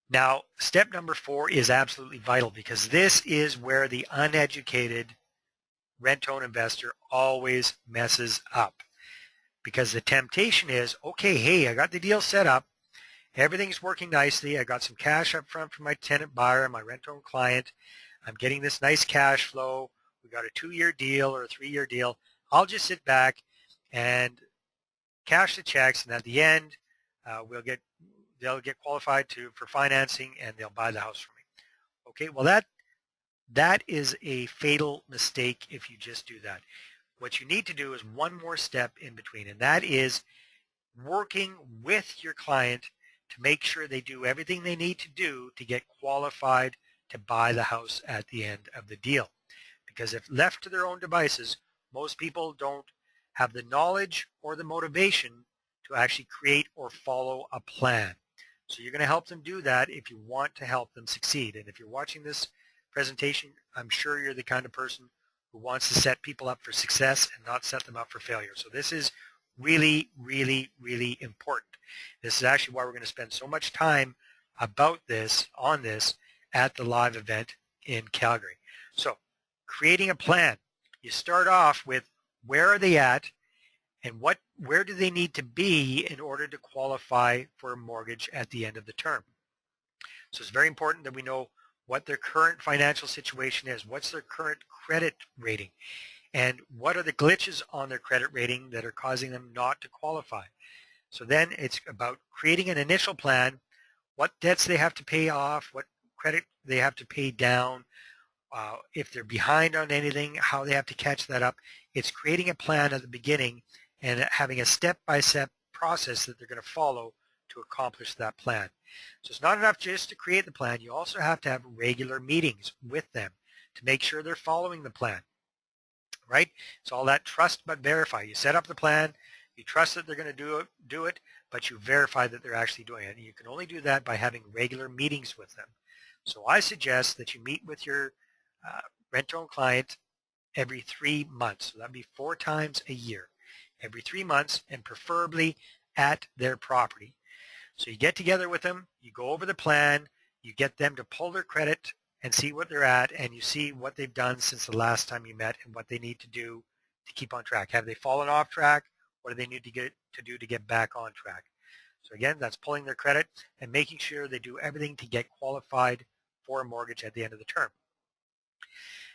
Now, step number 4 is absolutely vital because this is where the uneducated rent-to-own investor always messes up. Because the temptation is, okay, hey, I got the deal set up. Everything's working nicely. I got some cash up front from my tenant buyer and my rent-to-own client. I'm getting this nice cash flow. We got a 2-year deal or a 3-year deal. I'll just sit back and cash the checks, and at the end, they'll get qualified for financing, and they'll buy the house from me. Okay, well that is a fatal mistake if you just do that. What you need to do is one more step in between, and that is working with your client to make sure they do everything they need to do to get qualified to buy the house at the end of the deal. Because if left to their own devices, most people don't have the knowledge or the motivation to actually create or follow a plan. So you're going to help them do that if you want to help them succeed. And if you're watching this presentation, I'm sure you're the kind of person who wants to set people up for success and not set them up for failure. So this is really, really, really important. This is actually why we're going to spend so much time on this at the live event in Calgary. So creating a plan. You start off with where are they at and where do they need to be in order to qualify for a mortgage at the end of the term. So it's very important that we know what their current financial situation is, what's their current credit rating, and what are the glitches on their credit rating that are causing them not to qualify. So then it's about creating an initial plan, what debts they have to pay off, what credit they have to pay down, if they're behind on anything, how they have to catch that up. It's creating a plan at the beginning and having a step-by-step process that they're going to follow to accomplish that plan. So it's not enough just to create the plan. You also have to have regular meetings with them to make sure they're following the plan, right? It's all that trust but verify. You set up the plan, you trust that they're going to do it, but you verify that they're actually doing it. And you can only do that by having regular meetings with them. So I suggest that you meet with your rent-to-own client every 3 months. So that'd be 4 times a year, every 3 months, and preferably at their property. So you get together with them, you go over the plan, you get them to pull their credit and see what they're at, and you see what they've done since the last time you met and what they need to do to keep on track. Have they fallen off track? What do they need to do to get back on track? So again, that's pulling their credit and making sure they do everything to get qualified for a mortgage at the end of the term.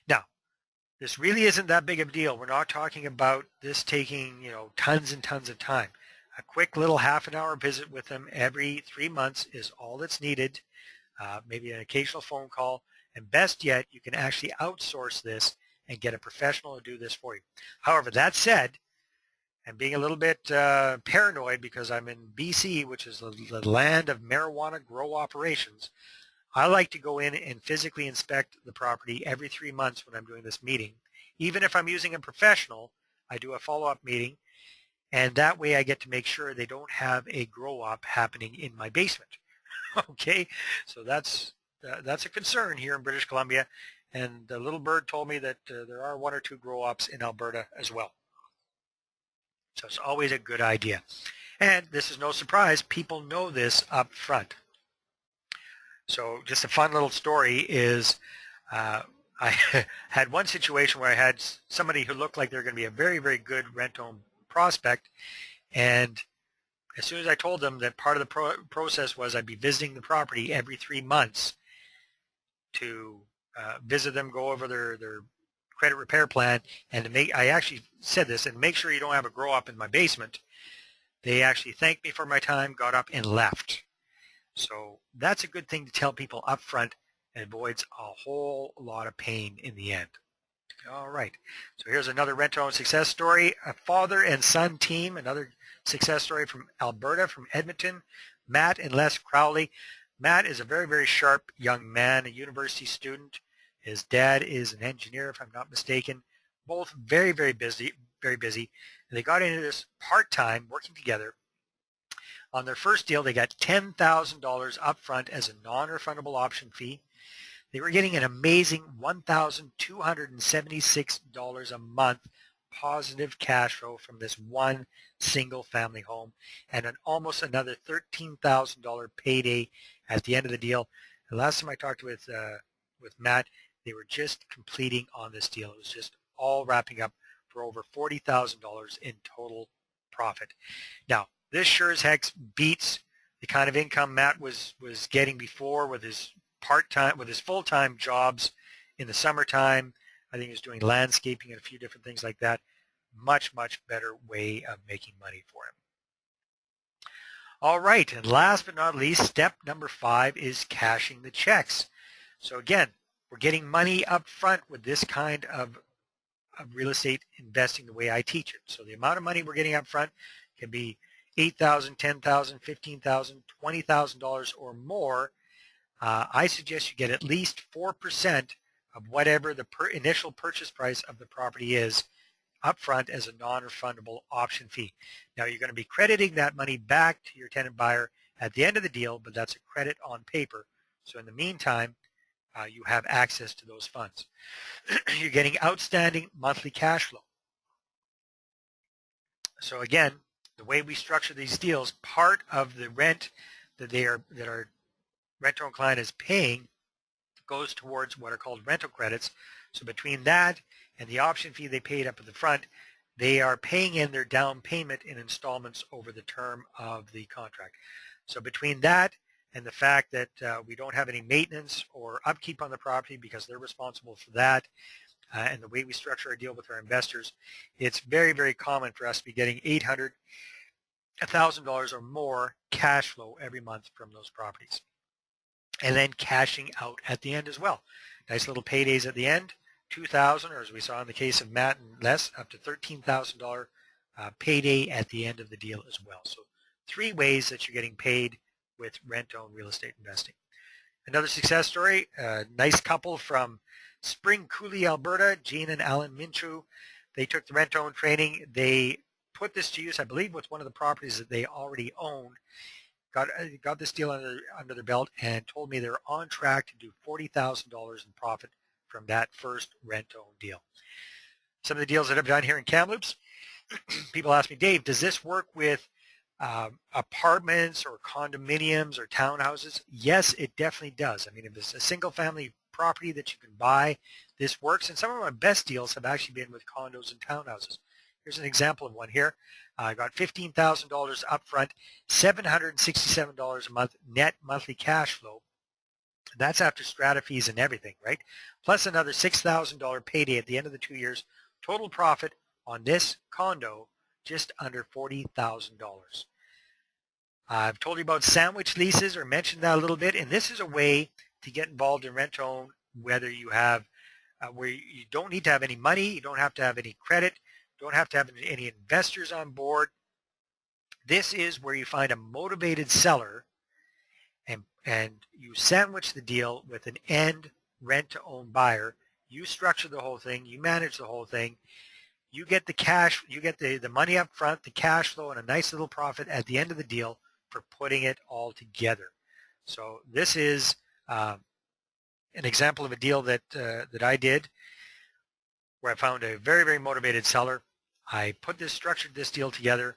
Now, this really isn't that big of a deal. We're not talking about this taking, tons and tons of time. A quick little half-an-hour visit with them every 3 months is all that's needed, maybe an occasional phone call, and best yet, you can actually outsource this and get a professional to do this for you. However, that said, I'm being a little bit paranoid because I'm in BC, which is the land of marijuana grow operations. I like to go in and physically inspect the property every 3 months when I'm doing this meeting. Even if I'm using a professional, I do a follow-up meeting, and that way I get to make sure they don't have a grow-up happening in my basement. Okay, so that's a concern here in British Columbia, and the little bird told me that there are 1 or 2 grow-ups in Alberta as well. So it's always a good idea. And this is no surprise, people know this up front. So just a fun little story is I had one situation where I had somebody who looked like they're going to be a very, very good rent-to-own prospect, and as soon as I told them that part of the process was I'd be visiting the property every 3 months to visit them, go over their credit repair plan, and I actually said this, and make sure you don't have a grow up in my basement. They actually thanked me for my time, got up and left. So that's a good thing to tell people up front and avoids a whole lot of pain in the end. All right, so here's another rent-to-own success story. A father and son team, another success story from Alberta, from Edmonton. Matt and Les Crowley. Matt is a very, very sharp young man, a university student. His dad is an engineer, if I'm not mistaken. Both very, very busy, very busy. And they got into this part-time, working together. On their first deal, they got $10,000 up front as a non-refundable option fee. They were getting an amazing $1,276 a month positive cash flow from this one single family home, and almost another $13,000 payday at the end of the deal. The last time I talked with Matt, they were just completing on this deal. It was just all wrapping up for over $40,000 in total profit. Now, this sure as heck beats the kind of income Matt was getting before with his part-time, with his full-time jobs in the summertime. I think he was doing landscaping and a few different things like that. Much, much better way of making money for him. All right, and last but not least, step number 5 is cashing the checks. So again, we're getting money up front with this kind of real estate investing the way I teach it. So the amount of money we're getting up front can be $8,000, $10,000, $15,000, $20,000 or more. I suggest you get at least 4% of whatever the initial purchase price of the property is upfront as a non-refundable option fee. Now, you're going to be crediting that money back to your tenant buyer at the end of the deal, but that's a credit on paper. So in the meantime, you have access to those funds. You're getting outstanding monthly cash flow. So again, the way we structure these deals, part of the rent that our rent-to-own client is paying goes towards what are called rental credits. So between that and the option fee they paid up at the front, they are paying in their down payment in installments over the term of the contract. So between that and the fact that we don't have any maintenance or upkeep on the property because they're responsible for that, and the way we structure our deal with our investors, it's very, very common for us to be getting $800, $1,000 or more cash flow every month from those properties. And then cashing out at the end as well. Nice little paydays at the end, $2,000, or as we saw in the case of Matt and Les, up to $13,000 payday at the end of the deal as well. So 3 ways that you're getting paid with rent-owned real estate investing. Another success story, a nice couple from Spring Coulee, Alberta, Jean and Allan Minchau. They took the rent-owned training. They put this to use, I believe, with one of the properties that they already owned. Got this deal under their belt and told me they're on track to do $40,000 in profit from that first rent-owned deal. Some of the deals that I've done here in Kamloops, people ask me, Dave, does this work with apartments or condominiums or townhouses? Yes, it definitely does. I mean, if it's a single-family property that you can buy, this works. And some of my best deals have actually been with condos and townhouses. Here's an example of one here. I got $15,000 up front, $767 a month net monthly cash flow. That's after strata fees and everything, right? Plus another $6,000 payday at the end of the 2 years. Total profit on this condo, just under $40,000. I've told you about sandwich leases or mentioned that a little bit, and this is a way to get involved in rent-own, whether you have, where you don't need to have any money, you don't have to have any credit, don't have to have any investors on board. This is where you find a motivated seller and you sandwich the deal with an end rent-to-own buyer. You structure the whole thing. You manage the whole thing. You get the cash. You get the money up front, the cash flow, and a nice little profit at the end of the deal for putting it all together. So this is an example of a deal that I did where I found a very, very motivated seller. I structured this deal together,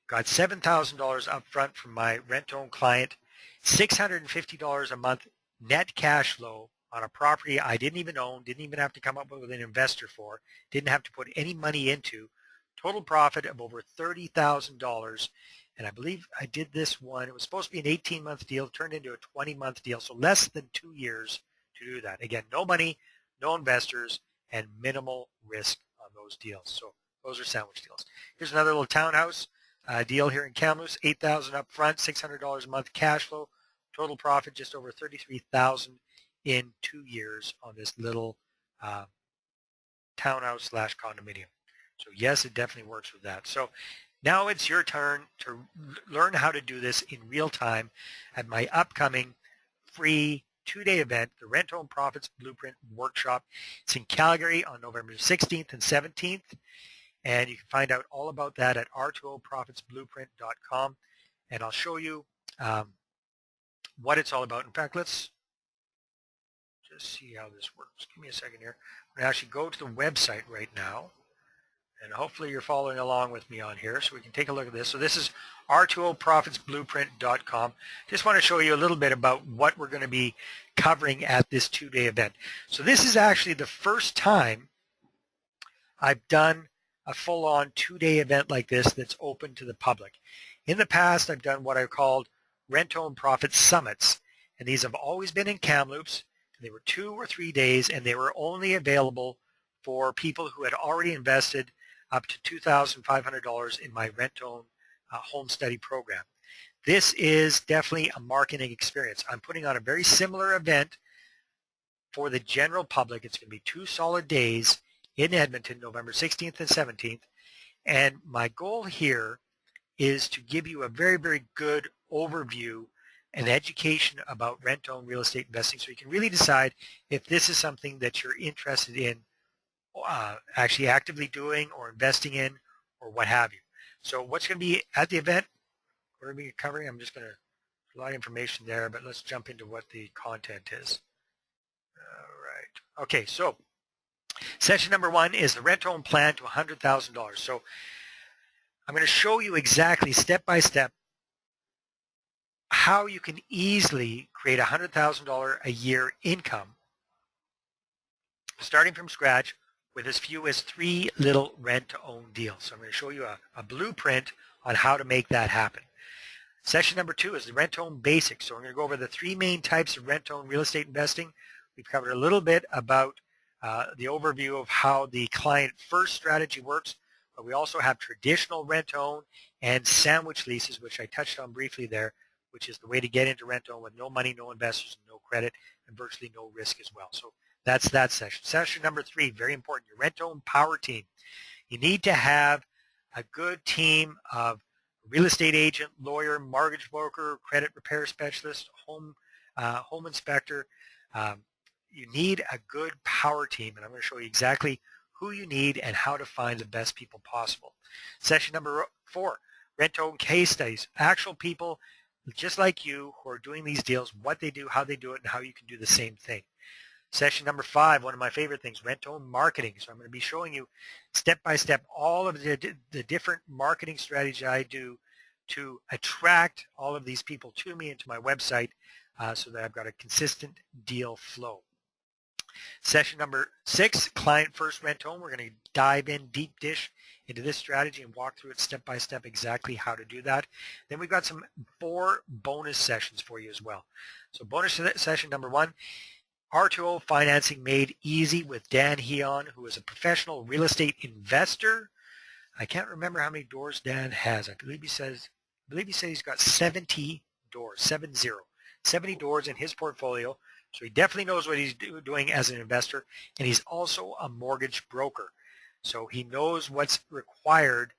got $7,000 up front from my rent-to-own client, $650 a month net cash flow on a property I didn't even own, didn't even have to come up with an investor for, didn't have to put any money into, total profit of over $30,000. And I believe I did this one. It was supposed to be an 18-month deal, turned into a 20-month deal, so less than 2 years to do that. Again, no money, no investors, and minimal risk on those deals. So those are sandwich deals. Here's another little townhouse deal here in Kamloops, $8,000 up front, $600 a month cash flow, total profit just over $33,000 in 2 years on this little townhouse slash condominium. So yes, it definitely works with that. So now it's your turn to learn how to do this in real time at my upcoming free 2-day event, the Rent Home Profits Blueprint Workshop. It's in Calgary on November 16th and 17th. And you can find out all about that at R2OProfitsBlueprint.com. And I'll show you what it's all about. In fact, let's just see how this works. Give me a second here. I'm going to actually go to the website right now. And hopefully you're following along with me on here so we can take a look at this. So this is R2OProfitsBlueprint.com. Just want to show you a little bit about what we're going to be covering at this 2-day event. So this is actually the first time I've done a full-on 2-day event like this that's open to the public. In the past, I've done what I called Rent Home Profit Summits, and these have always been in Kamloops. They were 2 or 3 days, and they were only available for people who had already invested up to $2,500 in my Rent Home Study program. This is definitely a marketing experience. I'm putting on a very similar event for the general public. It's going to be 2 solid days in Edmonton, November 16th and 17th. And my goal here is to give you a very, very good overview and education about rent-owned real estate investing so you can really decide if this is something that you're interested in actually actively doing or investing in or what have you. So what's going to be at the event, we're going to be covering, I'm just going to, a lot of information there, but let's jump into what the content is. All right. Okay, so session number 1 is the rent-own plan to $100,000. So I'm going to show you exactly step by step how you can easily create $100,000 a year income starting from scratch with as few as 3 little rent-to-own deals. So I'm going to show you a blueprint on how to make that happen. Session number 2 is the rent-own basics. So we're going to go over the 3 main types of rent-own real estate investing. We've covered a little bit about the overview of how the client-first strategy works, but we also have traditional rent-own and sandwich leases, which I touched on briefly there, which is the way to get into rent-own with no money, no investors, no credit, and virtually no risk as well. So that's that session. Session number 3, very important, your rent-own power team. You need to have a good team of real estate agent, lawyer, mortgage broker, credit repair specialist, home inspector. You need a good power team, and I'm going to show you exactly who you need and how to find the best people possible. Session number 4, rent-own case studies. Actual people just like you who are doing these deals, what they do, how they do it, and how you can do the same thing. Session number 5, one of my favorite things, rent-own marketing. So I'm going to be showing you step-by-step all of the different marketing strategies I do to attract all of these people to me and to my website so that I've got a consistent deal flow. Session number 6, client first rent-own. We're going to dive in deep dish into this strategy and walk through it step by step exactly how to do that. Then we've got some 4 bonus sessions for you as well. So bonus session number 1, R2O Financing Made Easy with Dan Heon, who is a professional real estate investor. I can't remember how many doors Dan has. I believe he says he's got 70 doors, 70 doors in his portfolio. So he definitely knows what he's doing as an investor, and he's also a mortgage broker. So he knows what's required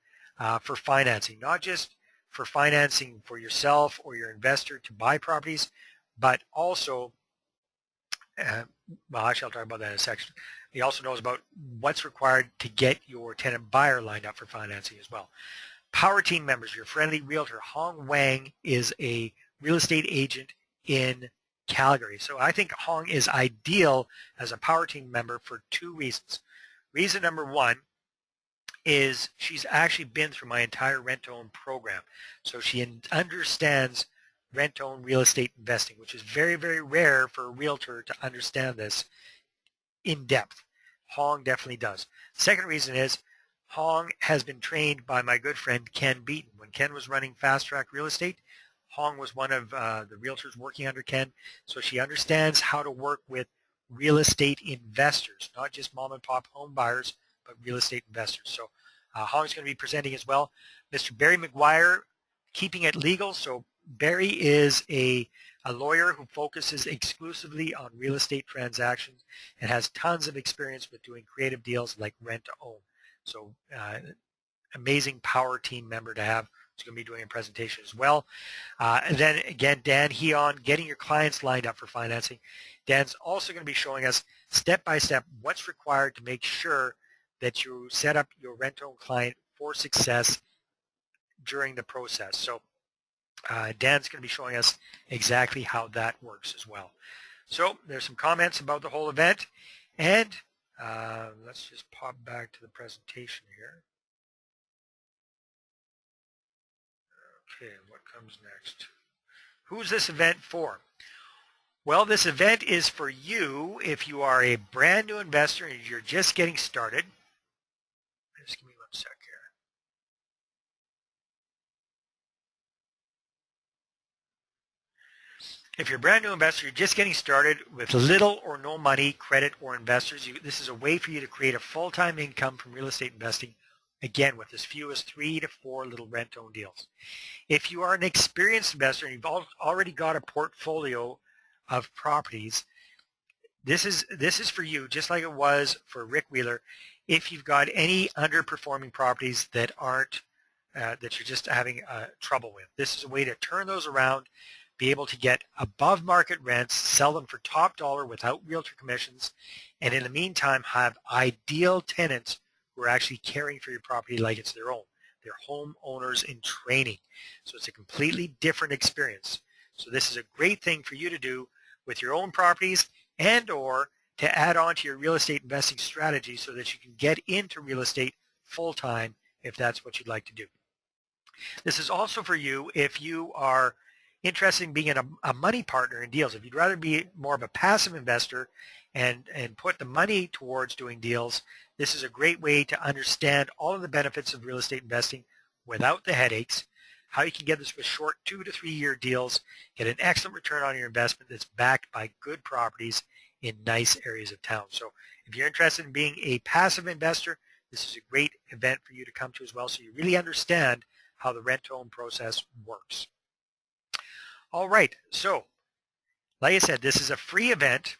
for financing, not just for financing for yourself or your investor to buy properties, but also, well, actually I'll talk about that in a section. He also knows about what's required to get your tenant buyer lined up for financing as well. Power team members, your friendly realtor, Hong Wang, is a real estate agent in Calgary. So I think Hong is ideal as a power team member for 2 reasons. Reason number 1 is she's actually been through my entire rent-own program. So she understands rent-own real estate investing, which is very, very rare for a realtor to understand this in depth. Hong definitely does. Second reason is Hong has been trained by my good friend Ken Beaton. When Ken was running Fast Track Real Estate, Hong was one of the realtors working under Ken, so she understands how to work with real estate investors, not just mom and pop home buyers, but real estate investors. So Hong's going to be presenting as well. Mr. Barry McGuire, Keeping It Legal. So Barry is a lawyer who focuses exclusively on real estate transactions and has tons of experience with doing creative deals like rent to own. So amazing power team member to have. He's going to be doing a presentation as well. And then again, Dan Heon, getting your clients lined up for financing. Dan's also going to be showing us step by step what's required to make sure that you set up your rent-to-own client for success during the process. So Dan's going to be showing us exactly how that works as well. So there's some comments about the whole event, and let's just pop back to the presentation here. Okay, what comes next? Who's this event for? Well, this event is for you if you are a brand new investor and you're just getting started. Just give me 1 sec here. If you're a brand new investor, you're just getting started with little or no money, credit, or investors, this is a way for you to create a full-time income from real estate investing, again, with as few as 3 to 4 little rent-own deals. If you are an experienced investor and you've already got a portfolio of properties, this is for you, just like it was for Rick Wheeler. If you've got any underperforming properties that aren't that you're just having trouble with, this is a way to turn those around, be able to get above market rents, sell them for top dollar without realtor commissions, and in the meantime have ideal tenants who are actually caring for your property like it's their own. They're homeowners in training. So it's a completely different experience. So this is a great thing for you to do with your own properties and or to add on to your real estate investing strategy so that you can get into real estate full-time if that's what you'd like to do. This is also for you if you are interested in being a money partner in deals. If you'd rather be more of a passive investor and put the money towards doing deals, this is a great way to understand all of the benefits of real estate investing without the headaches, how you can get this with short 2 to 3 year deals, get an excellent return on your investment that's backed by good properties in nice areas of town. So if you're interested in being a passive investor, this is a great event for you to come to as well so you really understand how the rent-to-own process works. All right, so like I said, this is a free event.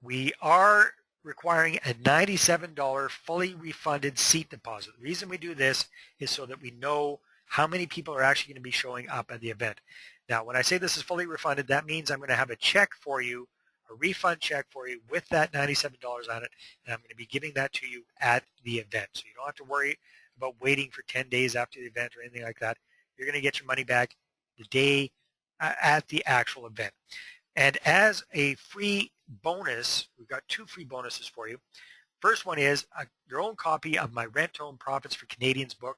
We are requiring a $97 fully refunded seat deposit. The reason we do this is so that we know how many people are actually going to be showing up at the event. Now, when I say this is fully refunded, that means I'm going to have a check for you, a refund check for you with that $97 on it, and I'm going to be giving that to you at the event. So you don't have to worry about waiting for 10 days after the event or anything like that. You're going to get your money back the day at the actual event. And as a free bonus, we've got 2 free bonuses for you. First one is your own copy of my Rent-to-Own Profits for Canadians book.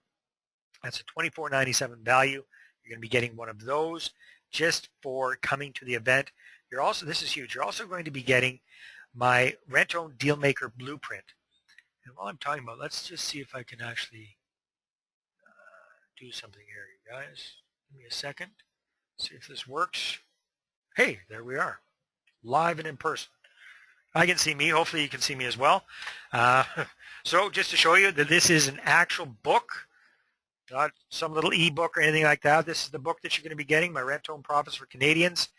That's a $24.97 value. You're going to be getting one of those just for coming to the event. You're also, this is huge, you're also going to be getting my Rent-to-Own Dealmaker Blueprint. And while I'm talking about, let's just see if I can actually do something here, you guys. Give me a second. See if this works. Hey, there we are, live and in person. I can see me. Hopefully you can see me as well. So just to show you that this is an actual book, not some little ebook or anything like that. This is the book that you're going to be getting, my Rent-to-Own Profits for Canadians.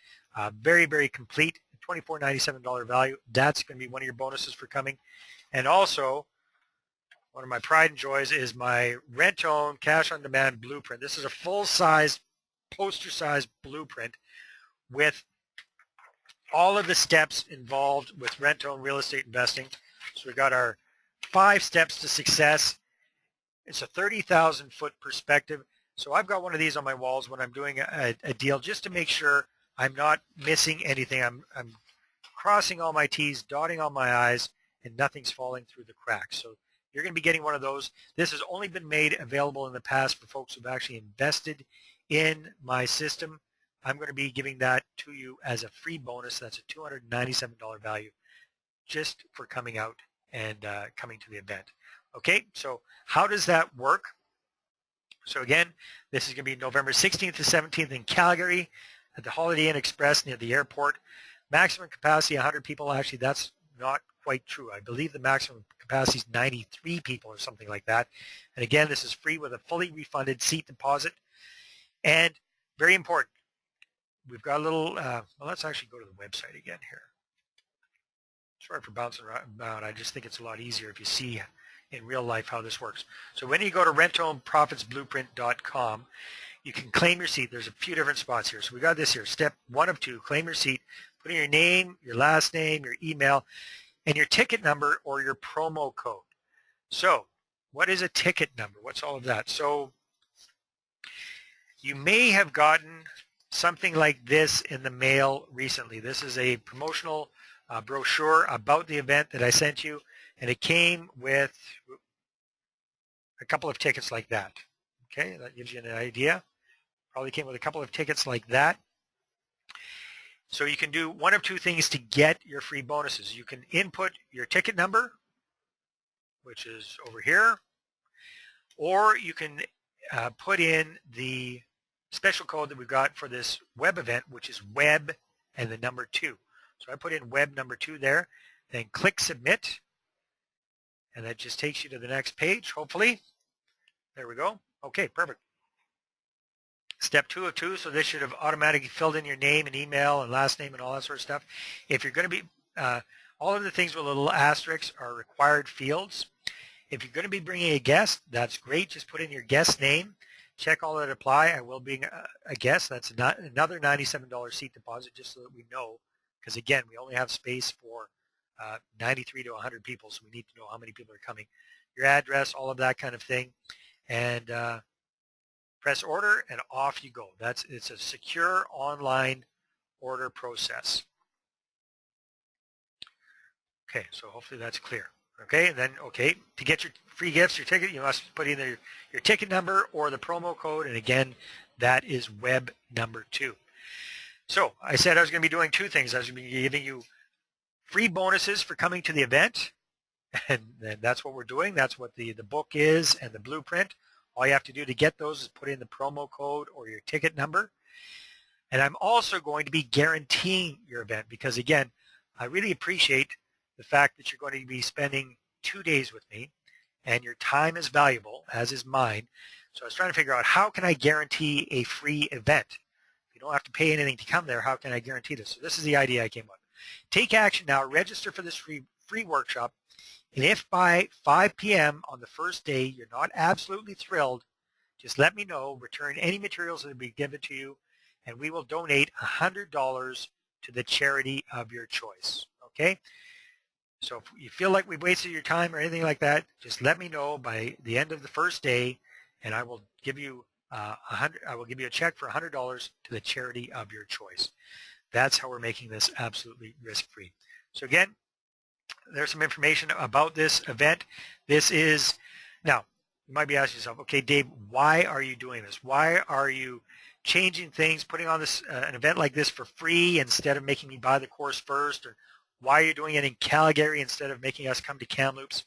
Very, very complete, $24.97 value. That's going to be one of your bonuses for coming. And also, one of my pride and joys is my Rent-to-Own Cash on Demand Blueprint. This is a full-size, poster-size blueprint with all of the steps involved with rent-to-own real estate investing. So we've got our 5 steps to success. It's a 30,000 foot perspective. So I've got one of these on my walls when I'm doing a deal just to make sure I'm not missing anything. I'm crossing all my T's, dotting all my I's, and nothing's falling through the cracks. So you're going to be getting one of those. This has only been made available in the past for folks who've actually invested in my system. I'm going to be giving that to you as a free bonus. That's a $297 value just for coming out and coming to the event. Okay, so how does that work? So again, this is going to be November 16th to 17th in Calgary at the Holiday Inn Express near the airport. Maximum capacity 100 people. Actually, that's not quite true. I believe the maximum capacity is 93 people or something like that. And again, this is free with a fully refunded seat deposit. And very important, we've got a little, well, let's actually go to the website again here. Sorry for bouncing around. I just think it's a lot easier if you see in real life how this works. So when you go to rent-to-own-profits-blueprint.com, you can claim your seat. There's a few different spots here. So we got this here. Step 1 of 2, claim your seat. Put in your name, your last name, your email, and your ticket number or your promo code. So what is a ticket number? What's all of that? So you may have gotten something like this in the mail recently. This is a promotional brochure about the event that I sent you, and it came with a couple of tickets like that. Okay, that gives you an idea. Probably came with a couple of tickets like that. So you can do one of two things to get your free bonuses. You can input your ticket number, which is over here, or you can put in the special code that we've got for this web event, which is web and the number 2. So I put in web number 2 there, then click submit, and that just takes you to the next page, hopefully. There we go. Okay, perfect. Step 2 of 2, so this should have automatically filled in your name and email and last name and all that sort of stuff. If you're going to be, all of the things with little asterisks are required fields. If you're going to be bringing a guest, that's great. Just put in your guest name. Check all that apply. I will be a guest. That's another $97 seat deposit, just so that we know. Because again, we only have space for 93 to 100 people, so we need to know how many people are coming. Your address, all of that kind of thing. And press order, and off you go. It's a secure online order process. Okay, so hopefully that's clear. Okay, and then, okay, to get your free gifts, your ticket, you must put in your ticket number or the promo code, and again, that is web number 2. So I said I was going to be doing 2 things. I was going to be giving you free bonuses for coming to the event, and that's what we're doing. That's what the book is and the blueprint. All you have to do to get those is put in the promo code or your ticket number. And I'm also going to be guaranteeing your event because, again, I really appreciate the fact that you're going to be spending 2 days with me, and your time is valuable, as is mine. So I was trying to figure out, how can I guarantee a free event? If you don't have to pay anything to come there, how can I guarantee this? So this is the idea I came up with. Take action now. Register for this free workshop. And if by 5 p.m. on the first day you're not absolutely thrilled, just let me know. Return any materials that will be given to you, and we will donate $100 to the charity of your choice. Okay? So if you feel like we've wasted your time or anything like that, just let me know by the end of the first day, and I will give you I will give you a check for $100 to the charity of your choice. That's how we're making this absolutely risk-free. So again, there's some information about this event. This is, now, you might be asking yourself, okay, Dave, why are you doing this? Why are you changing things, putting on this an event like this for free instead of making me buy the course first? Or why are you doing it in Calgary instead of making us come to Kamloops?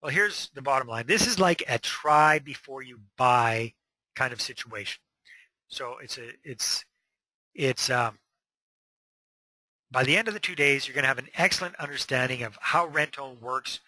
Well, here's the bottom line. This is like a try before you buy kind of situation. So it's by the end of the 2 days, you're going to have an excellent understanding of how rent-to-own works,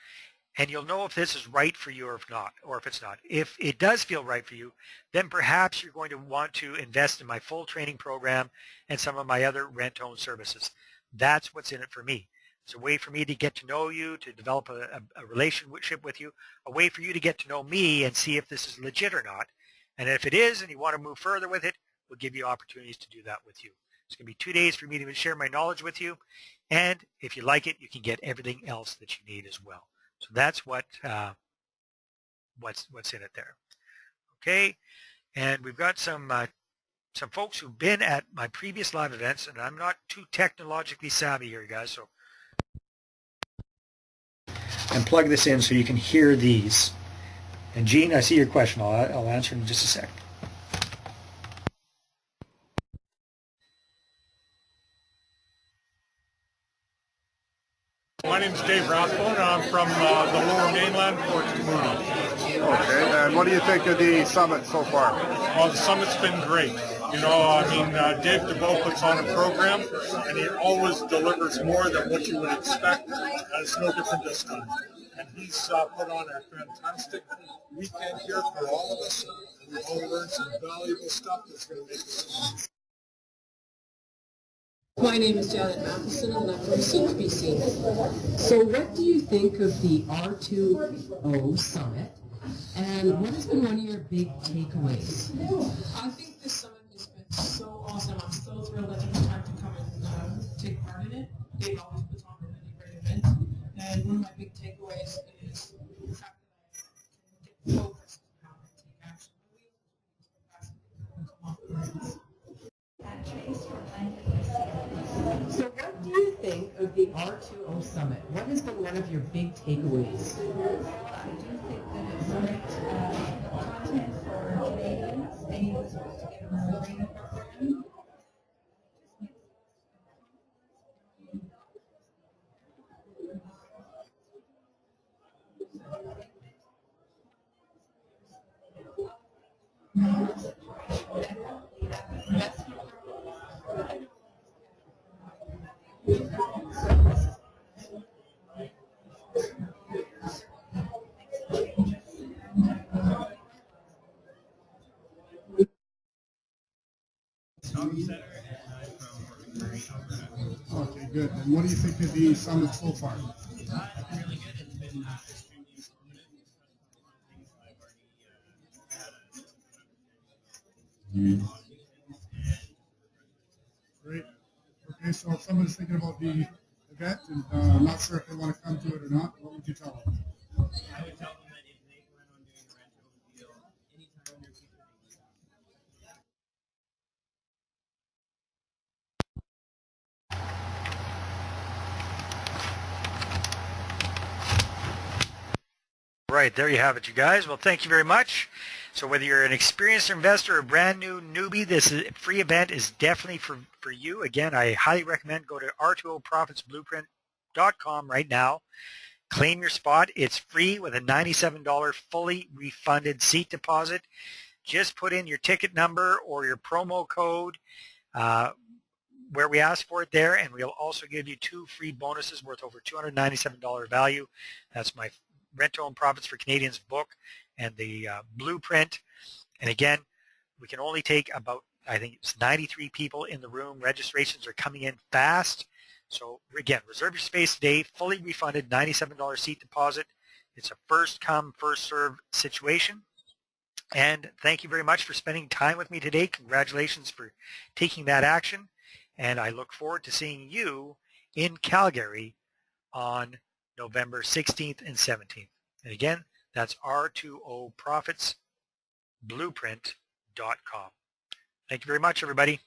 and you'll know if this is right for you or if not, or if it's not. If it does feel right for you, then perhaps you're going to want to invest in my full training program and some of my other rent-to-own services. That's what's in it for me. It's a way for me to get to know you, to develop a relationship with you, a way for you to get to know me and see if this is legit or not. And if it is and you want to move further with it, we'll give you opportunities to do that with you. It's going to be 2 days for me to share my knowledge with you. And if you like it, you can get everything else that you need as well. So that's what's in it there. Okay. And we've got some folks who've been at my previous live events, and I'm not too technologically savvy here, guys. So, and plug this in so you can hear these. And Gene, I see your question. I'll answer in just a sec. My name is Dave Rathbone. I'm from the Lower Mainland, Port Moody. Okay, and what do you think of the summit so far? Well, the summit's been great. You know, I mean, Dave Dubeau puts on a program, and he always delivers more than what you would expect, and it's no different this time. And he's put on a fantastic weekend here for all of us, and we've all learned some valuable stuff that's going to make us My name is Janet Matheson and I'm from Souk, BC. So what do you think of the R2O summit and what has been one of your big takeaways? I think this summit has been so awesome. I'm so thrilled that you had to come and take part in it. Dave always puts on a really great event. And one of my big takeaways is the fact that I get focused on how I take action. So what do you think of the R2O summit? What has been one of your big takeaways? I do think that it's great content for Canadians, being able to get a marina program. Okay, good. And what do you think of the summit so far? It's been really good. It's been extremely informative. Great. Okay, so if someone's thinking about the event and not sure if they want to come to it or not, what would you tell them? I would tell them that if they plan on doing a rental deal anytime in their future, Right, there you have it, you guys. Well, thank you very much. So whether you're an experienced investor or a brand new newbie, this free event is definitely for you. Again, I highly recommend go to R2OProfitsBlueprint.com right now. Claim your spot. It's free with a $97 fully refunded seat deposit. Just put in your ticket number or your promo code where we ask for it there, and we'll also give you 2 free bonuses worth over $297 value. That's my Rent-to-Own Profits for Canadians book and the blueprint. And again, we can only take about, I think it's 93 people in the room. Registrations are coming in fast. So again, reserve your space today, fully refunded, $97 seat deposit. It's a first come, first serve situation. And thank you very much for spending time with me today. Congratulations for taking that action. And I look forward to seeing you in Calgary on November 16th and 17th. And again, that's R2OProfitsBlueprint.com. Thank you very much, everybody.